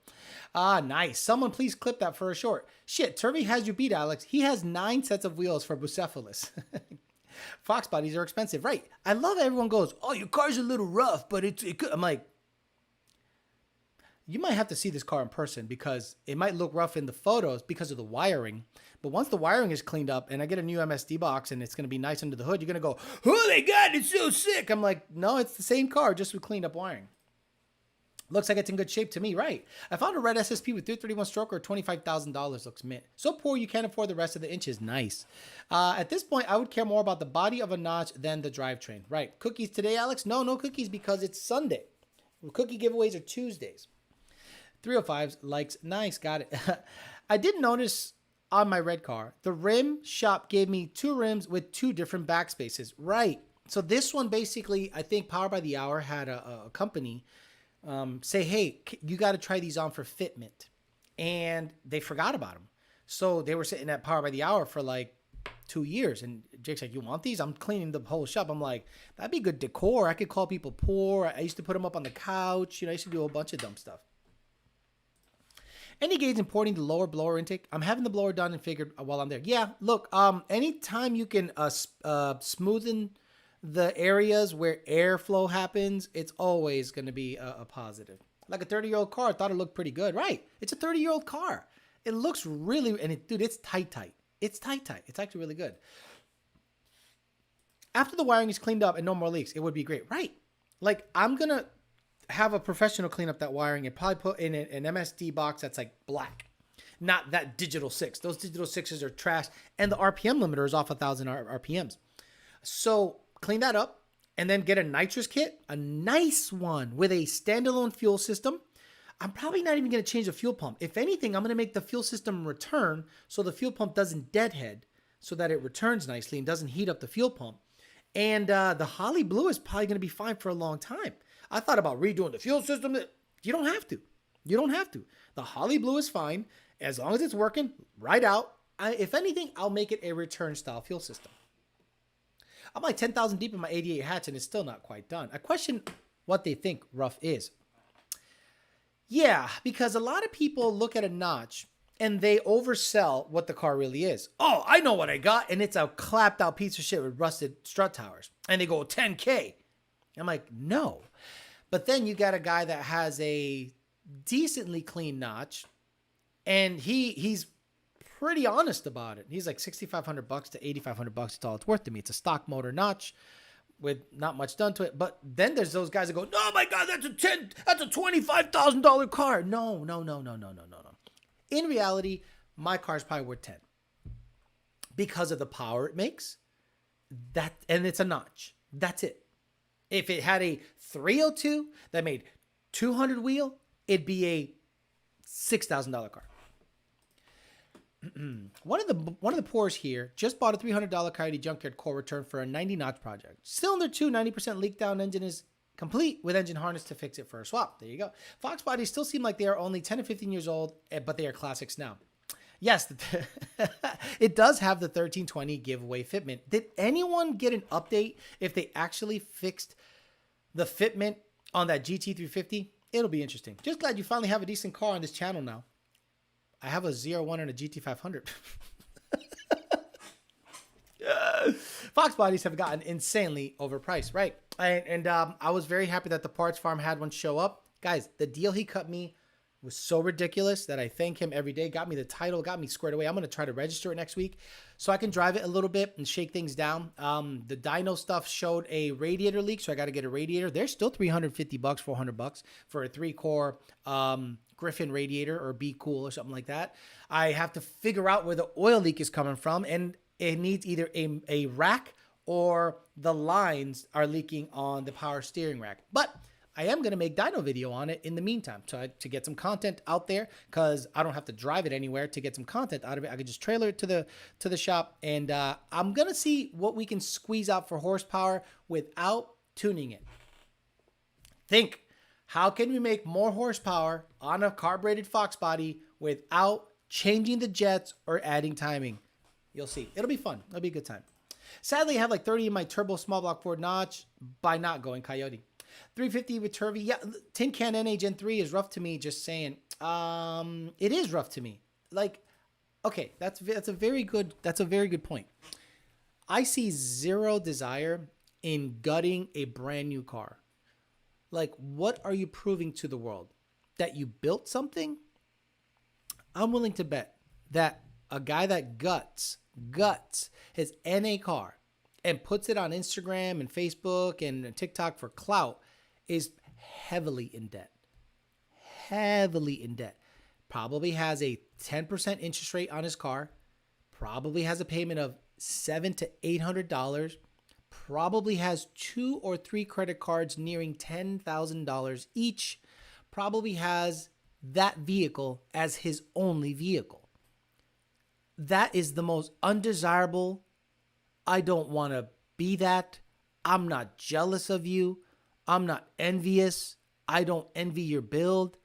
Nice. Someone please clip that for a short. Shit, Turvey has you beat, Alex. He has 9 sets of wheels for Bucephalus. Fox bodies are expensive. Right. I love how everyone goes, oh, your car's a little rough, but it could. I'm like, you might have to see this car in person because it might look rough in the photos because of the wiring. But once the wiring is cleaned up and I get a new MSD box and it's going to be nice under the hood, you're going to go, oh my God, it's so sick. I'm like, no, it's the same car, just with cleaned up wiring. Looks like it's in good shape to me, right? I found a red SSP with 331 stroker, $25,000. Looks mint. So poor you can't afford the rest of the inches. Nice. At this point, I would care more about the body of a notch than the drivetrain. Right. Cookies today, Alex? No cookies because it's Sunday. Cookie giveaways are Tuesdays. 305s likes. Nice. Got it. I did notice on my red car, the rim shop gave me 2 rims with 2 different backspaces. Right. So this one basically, I think Power by the Hour had a company say, hey, you got to try these on for fitment. And they forgot about them. So they were sitting at Power by the Hour for like 2 years. And Jake's like, you want these? I'm cleaning the whole shop. I'm like, that'd be good decor. I could call people poor. I used to put them up on the couch. I used to do a bunch of dumb stuff. Any gauge importing the lower blower intake? I'm having the blower done and figured while I'm there. Yeah, look, anytime you can smoothen the areas where airflow happens, it's always going to be a positive. Like a 30-year-old car, I thought it looked pretty good. Right. It's a 30-year-old car. It looks really, and dude, it's tight. It's tight. It's actually really good. After the wiring is cleaned up and no more leaks, it would be great. Right. Like I'm going to have a professional clean up that wiring and probably put in an MSD box that's like black. Not that digital 6. Those digital 6s are trash. And the RPM limiter is off 1,000 RPMs. So clean that up and then get a nitrous kit, a nice one with a standalone fuel system. I'm probably not even going to change the fuel pump. If anything, I'm going to make the fuel system return so the fuel pump doesn't deadhead so that it returns nicely and doesn't heat up the fuel pump. And the Holly Blue is probably going to be fine for a long time. I thought about redoing the fuel system. You don't have to. You don't have to. The Holly Blue is fine as long as it's working right out. If anything, I'll make it a return style fuel system. I'm like 10,000 deep in my 88 hatch and it's still not quite done. I question what they think rough is. Yeah, because a lot of people look at a notch and they oversell what the car really is. Oh, I know what I got. And it's a clapped out piece of shit with rusted strut towers. And they go 10K. I'm like, no. But then you got a guy that has a decently clean notch and he's pretty honest about it. He's like $6,500 to $8,500. It's all it's worth to me. It's a stock motor notch with not much done to it. But then there's those guys that go, oh my God, that's a $25,000 car. No. In reality, my car's probably worth 10 because of the power it makes. And it's a notch. That's it. If it had a 302 that made 200 wheel, it'd be a $6,000 car. One of the poors here just bought a $300 Coyote Junkyard core return for a 90 notch project. Cylinder 2, 90% leak down engine is complete with engine harness to fix it for a swap. There you go. Fox bodies still seem like they are only 10 to 15 years old, but they are classics now. Yes, it does have the 1320 giveaway fitment. Did anyone get an update if they actually fixed the fitment on that GT350? It'll be interesting. Just glad you finally have a decent car on this channel now. I have a 01 and a GT500. Fox bodies have gotten insanely overpriced, right? And I was very happy that the parts farm had one show up. Guys, the deal he cut me was so ridiculous that I thank him every day. Got me the title, got me squared away. I'm going to try to register it next week so I can drive it a little bit and shake things down. The dyno stuff showed a radiator leak, so I got to get a radiator. They're still $350, $400 for a 3-core Griffin radiator or Be Cool or something like that. I have to figure out where the oil leak is coming from, and it needs either a rack or the lines are leaking on the power steering rack. But I am going to make dyno video on it in the meantime to get some content out there, because I don't have to drive it anywhere to get some content out of it. I could just trailer it to the shop, and I'm going to see what we can squeeze out for horsepower without tuning it. Think, how can we make more horsepower on a carbureted Fox body without changing the jets or adding timing? You'll see. It'll be fun. It'll be a good time. Sadly, I have like 30 in my turbo small block Ford Notch by not going Coyote. 350 with Turvy. Yeah, Tin Can NA Gen 3 is rough to me, just saying. It is rough to me. Like, okay, that's a very good point. I see zero desire in gutting a brand new car. Like, what are you proving to the world? That you built something? I'm willing to bet that a guy that guts his NA car and puts it on Instagram and Facebook and TikTok for clout is heavily in debt. Heavily in debt. Probably has a 10% interest rate on his car. Probably has a payment of $700 to $800. Probably has 2 or 3 credit cards nearing $10,000 each. Probably has that vehicle as his only vehicle. That is the most undesirable. I don't want to be that. I'm not jealous of you. I'm not envious. I don't envy your build.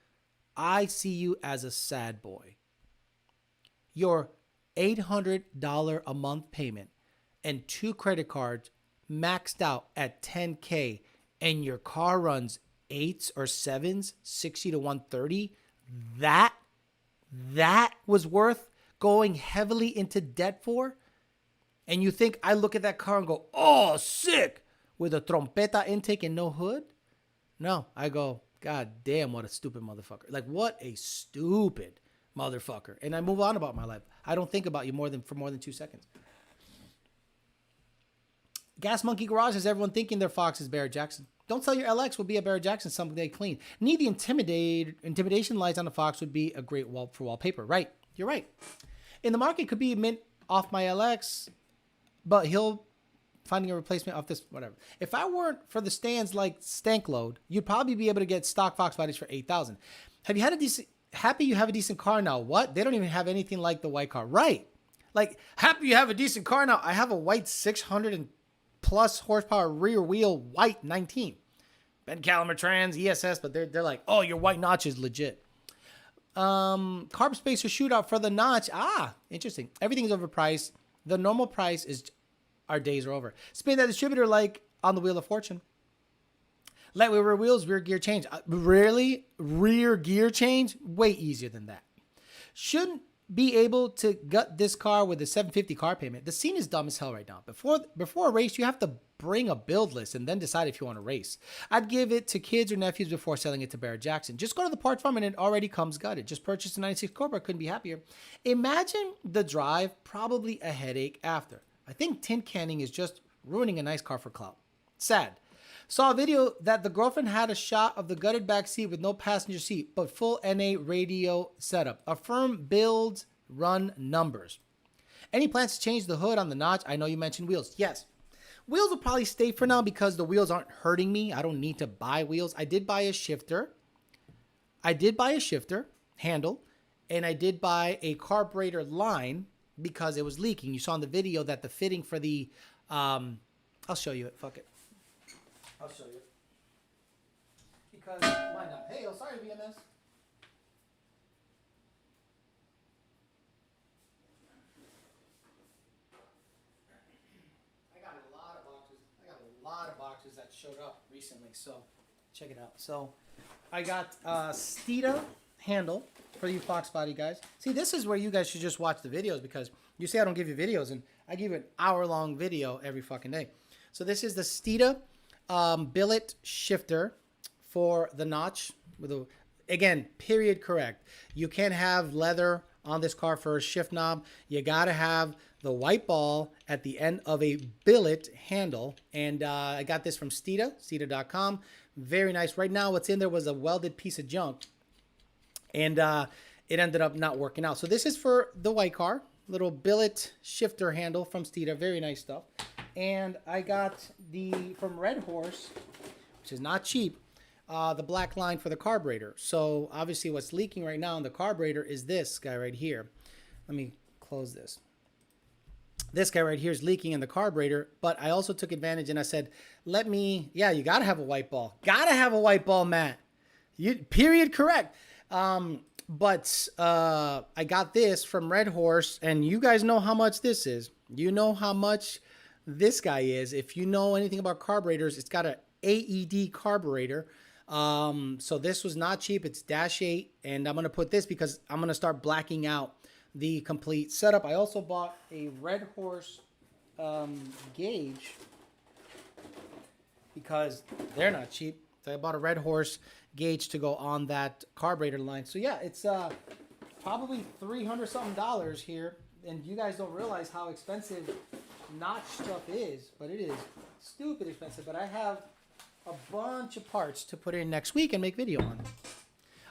I see you as a sad boy. Your $800 a month payment and 2 credit cards maxed out at $10K, and your car runs 8s or 7s, 60 to 130. That was worth going heavily into debt for? And you think I look at that car and go, oh, sick, with a trompeta intake and no hood? No, I go, God damn, what a stupid motherfucker. Like, what a stupid motherfucker. And I move on about my life. I don't think about you for more than 2 seconds. Gas Monkey Garage has everyone thinking their Fox is Barrett Jackson. Don't sell your LX will be a Barrett Jackson someday clean. Need the intimidation lights on the Fox would be a great wall for wallpaper. Right. You're right. In the market could be mint off my LX, but he'll finding a replacement off this, whatever. If I weren't for the stands like Stank Load, you'd probably be able to get stock Fox bodies for $8,000. Have you had a decent, happy you have a decent car now? What? They don't even have anything like the white car. Right. Like, happy you have a decent car now. I have a white 600 and plus horsepower rear wheel white 19. Ben Calimer Trans, ESS, but they're like, oh, your white Notch is legit. Carb spacer shootout for the Notch. Ah, interesting. Everything is overpriced. The normal price is our days are over. Spin that distributor like on the Wheel of Fortune. Lightweight rear wheels, rear gear change. Really? Rear gear change? Way easier than that. Shouldn't be able to gut this car with a $750 car payment. The scene is dumb as hell right now. Before a race, you have to bring a build list and then decide if you want to race. I'd give it to kids or nephews before selling it to Barrett Jackson. Just go to the parts farm and it already comes gutted. Just purchase a 96 Cobra, couldn't be happier. Imagine the drive, probably a headache after. I think tin canning is just ruining a nice car for clout. Sad. Saw a video that the girlfriend had a shot of the gutted back seat with no passenger seat, but full NA radio setup. Affirm builds, run numbers. Any plans to change the hood on the Notch? I know you mentioned wheels. Yes. Wheels will probably stay for now because the wheels aren't hurting me. I don't need to buy wheels. I did buy a shifter. Handle. And I did buy a carburetor line because it was leaking. You saw in the video that the fitting for the... I'll show you it. Fuck it. I'll show you. Because why not? Hey, sorry, BMS. I got a lot of boxes that showed up recently, so check it out. So I got Steeda handle for you Fox body guys. See, this is where you guys should just watch the videos because you say I don't give you videos, and I give you an hour-long video every fucking day. So this is the Steeda billet shifter for the Notch with a, again, period correct. You can't have leather on this car for a shift knob. You got to have the white ball at the end of a billet handle. And I got this from Steeda, Steeda.com. Very nice. Right now, what's in there was a welded piece of junk. And it ended up not working out. So this is for the white car. Little billet shifter handle from Steeda. Very nice stuff. And I got from Red Horse, which is not cheap, the black line for the carburetor. So obviously what's leaking right now in the carburetor is this guy right here. Let me close this. This guy right here is leaking in the carburetor, but I also took advantage and I said, yeah, you got to have a white ball. Got to have a white ball, Matt. Period, correct. But I got this from Red Horse, and you guys know how much this is. You know how much this guy is. If you know anything about carburetors, it's got an AED carburetor. So this was not cheap. It's -8, and I'm going to put this because I'm going to start blacking out the complete setup. I also bought a Red Horse gauge because they're not cheap. So I bought a Red Horse gauge to go on that carburetor line. So yeah, it's probably $300 something here, and you guys don't realize how expensive notch stuff is, but it is stupid expensive. But I have a bunch of parts to put in next week and make video on.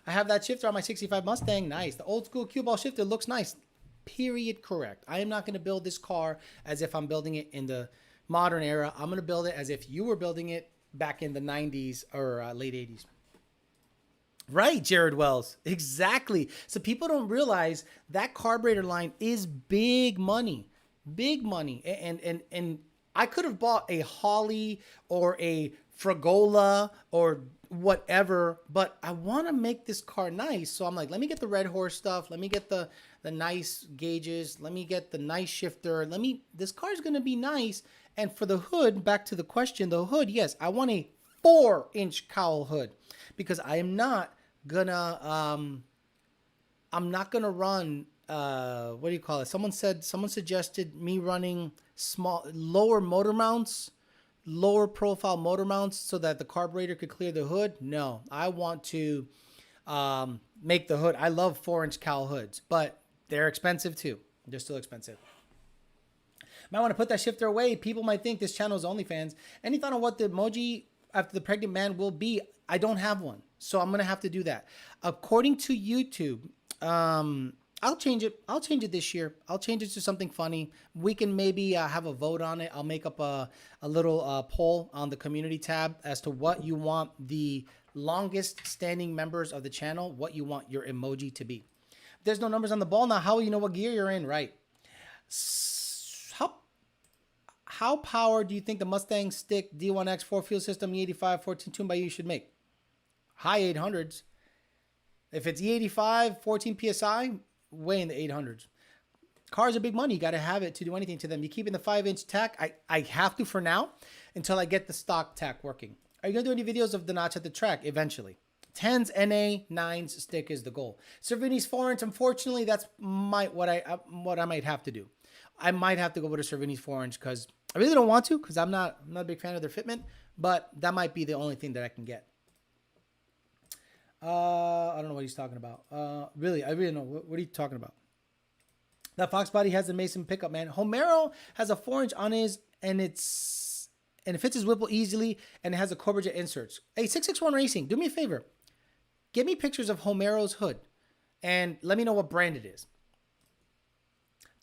I have that shifter on my 65 Mustang. Nice. The old school cue ball shifter looks nice. Period, correct. I am not going to build this car as if I'm building it in the modern era. I'm going to build it as if you were building it back in the 90s or late 80s. Right, Jared Wells. Exactly. So people don't realize that carburetor line is big money. Big money. And I could have bought a Holly or a Fragola or whatever, but I want to make this car nice. So I'm like, let me get the Red Horse stuff. Let me get the nice gauges. Let me get the nice shifter. This car is going to be nice. And for the hood, back to the question, the hood, yes, I want a 4-inch cowl hood because I am not gonna, run, what do you call it? Someone suggested me running lower motor mounts, lower profile motor mounts so that the carburetor could clear the hood. No, I want to make the hood. I love 4-inch cowl hoods, but they're expensive too. They're still expensive. Might want to put that shifter away. People might think this channel is OnlyFans. Any thought on what the emoji after the pregnant man will be? I don't have one, so I'm going to have to do that. According to YouTube, I'll change it. I'll change it this year. I'll change it to something funny. We can maybe have a vote on it. I'll make up a little poll on the community tab as to what you want the longest standing members of the channel, what you want your emoji to be. If there's no numbers on the ball now, how will you know what gear you're in? Right. How powered do you think the Mustang Stick D1X 4-fuel system E85 14 tuned by you should make? High 800s. If it's E85 14 PSI, way in the 800s. Cars are big money. You got to have it to do anything to them. You keep in the 5-inch tack. I have to for now until I get the stock tack working. Are you going to do any videos of the notch at the track? Eventually. 10s, NA, 9s stick is the goal. Cervini's 4-inch, unfortunately, that's what I might have to do. I might have to go with a Cervini's 4-inch because I really don't want to because I'm not a big fan of their fitment, but that might be the only thing that I can get. I don't know what he's talking about. I really don't know. What are you talking about? That Fox body has a Mason pickup, man. Homero has a 4-inch on his, and it fits his Whipple easily, and it has a Cobra Jet inserts. Hey, 661 Racing, do me a favor. Give me pictures of Homero's hood, and let me know what brand it is.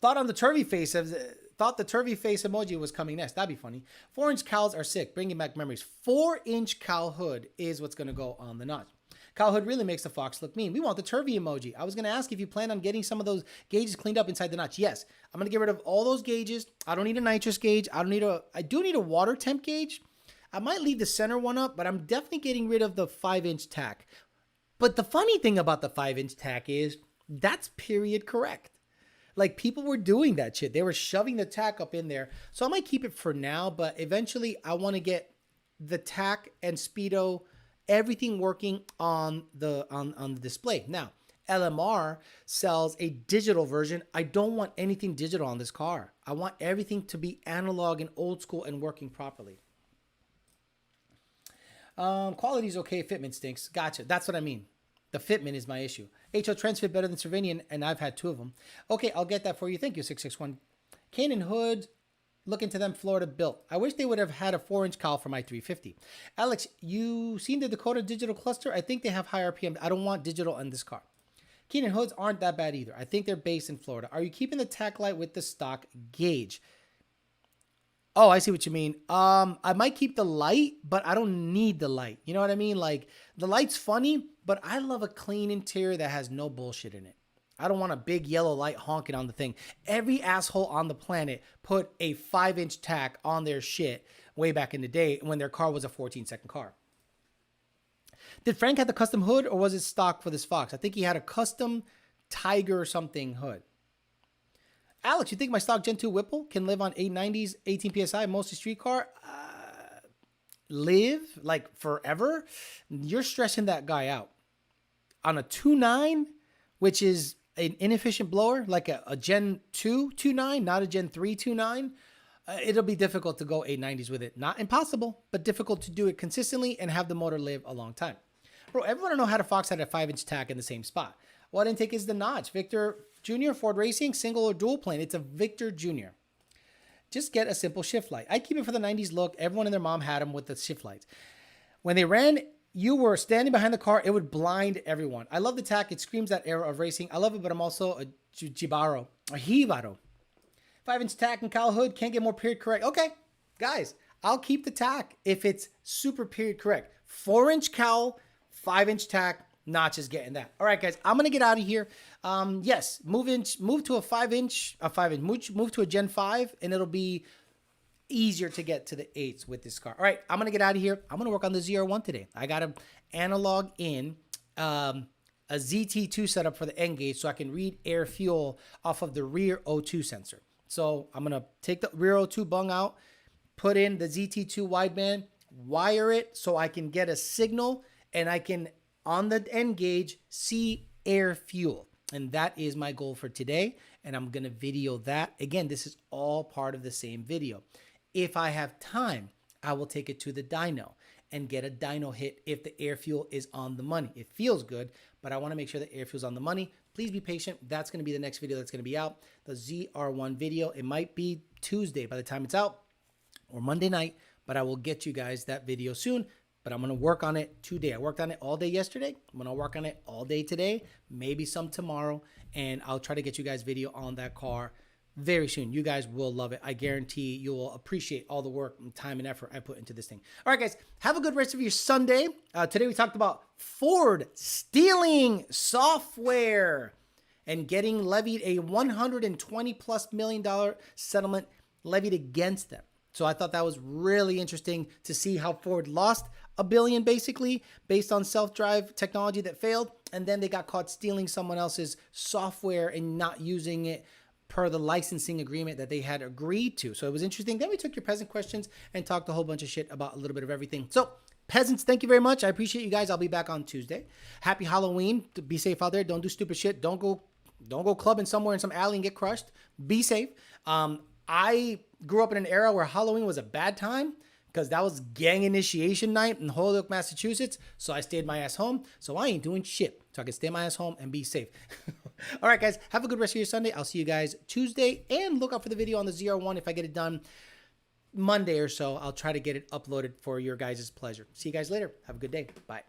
Thought on the Turvy face. Thought the Turvy face emoji was coming next. That'd be funny. 4-inch cowls are sick. Bringing back memories. 4-inch cowl hood is what's going to go on the notch. Cowl hood really makes the Fox look mean. We want the Turvy emoji. I was going to ask if you plan on getting some of those gauges cleaned up inside the notch. Yes. I'm going to get rid of all those gauges. I don't need a nitrous gauge. I do need a water temp gauge. I might leave the center one up, but I'm definitely getting rid of the 5-inch tack. But the funny thing about the 5-inch tack is that's period correct. Like, people were doing that shit. They were shoving the tack up in there. So I might keep it for now, but eventually I want to get the tack and speedo, everything working on the display. Now, LMR sells a digital version. I don't want anything digital on this car. I want everything to be analog and old school and working properly. Quality's okay. Fitment stinks. Gotcha. That's what I mean. The fitment is my issue. HO Trends fit better than Cervinian, and I've had 2 of them. Okay, I'll get that for you. Thank you, 661. Cannon Hood, look into them, Florida built. I wish they would have had a 4-inch cowl for my 350. Alex, you seen the Dakota digital cluster? I think they have high RPM. I don't want digital on this car. Cannon Hoods aren't that bad either. I think they're based in Florida. Are you keeping the tack light with the stock gauge? Oh, I see what you mean. I might keep the light, but I don't need the light. You know what I mean? Like the light's funny, but I love a clean interior that has no bullshit in it. I don't want a big yellow light honking on the thing. Every asshole on the planet put a 5-inch tack on their shit way back in the day when their car was a 14-second car. Did Frank have the custom hood or was it stock for this Fox? I think he had a custom Tiger or something hood. Alex, you think my stock Gen 2 Whipple can live on 890s, 18 PSI, mostly street car? Live? Like forever? You're stressing that guy out. On a 2.9, which is an inefficient blower, like a Gen 2 2.9, not a Gen 3 2.9, it'll be difficult to go 890s with it. Not impossible, but difficult to do it consistently and have the motor live a long time. Bro, everyone know how to Fox had a 5-inch tack in the same spot. What intake is the notch? Victor Jr., Ford Racing, single or dual plane? It's a Victor Jr. Just get a simple shift light. I keep it for the 90s look. Everyone and their mom had them with the shift lights. When they ran, you were standing behind the car. It would blind everyone. I love the tack. It screams that era of racing. I love it, but I'm also a Jibaro. 5-inch tack and cowl hood. Can't get more period correct. Okay, guys, I'll keep the tack if it's super period correct. 4-inch cowl, 5-inch tack. Not just getting that. All right, guys, I'm gonna get out of here. Yes, move to a 5-inch, move to a Gen 5, and it'll be easier to get to the 8s with this car. All right, I'm gonna get out of here. I'm gonna work on the ZR1 today. I got to analog in a ZT2 setup for the N gauge so I can read air fuel off of the rear O2 sensor. So I'm gonna take the rear O2 bung out, put in the ZT2 wideband, wire it so I can get a signal, and I can on the N gauge see air fuel. And that is my goal for today. And I'm going to video that. Again, this is all part of the same video. If I have time, I will take it to the dyno and get a dyno hit if the air fuel is on the money. It feels good, but I want to make sure the air fuel is on the money. Please be patient. That's going to be the next video that's going to be out. The ZR1 video. It might be Tuesday by the time it's out or Monday night, but I will get you guys that video soon. But I'm going to work on it today. I worked on it all day yesterday. I'm going to work on it all day today, maybe some tomorrow, and I'll try to get you guys video on that car very soon. You guys will love it. I guarantee you will appreciate all the work and time and effort I put into this thing. All right, guys, have a good rest of your Sunday. Today we talked about Ford stealing software and getting levied a $120+ million settlement levied against them. So I thought that was really interesting to see how Ford lost $1 billion basically based on self-drive technology that failed. And then they got caught stealing someone else's software and not using it per the licensing agreement that they had agreed to. So it was interesting. Then we took your peasant questions and talked a whole bunch of shit about a little bit of everything. So peasants, thank you very much. I appreciate you guys. I'll be back on Tuesday. Happy Halloween. Be safe out there. Don't do stupid shit. Don't go clubbing somewhere in some alley and get crushed. Be safe. I grew up in an era where Halloween was a bad time because that was gang initiation night in Holyoke, Massachusetts. So I stayed my ass home. So I ain't doing shit. So I can stay my ass home and be safe. All right, guys. Have a good rest of your Sunday. I'll see you guys Tuesday. And look out for the video on the ZR1 if I get it done Monday or so. I'll try to get it uploaded for your guys' pleasure. See you guys later. Have a good day. Bye.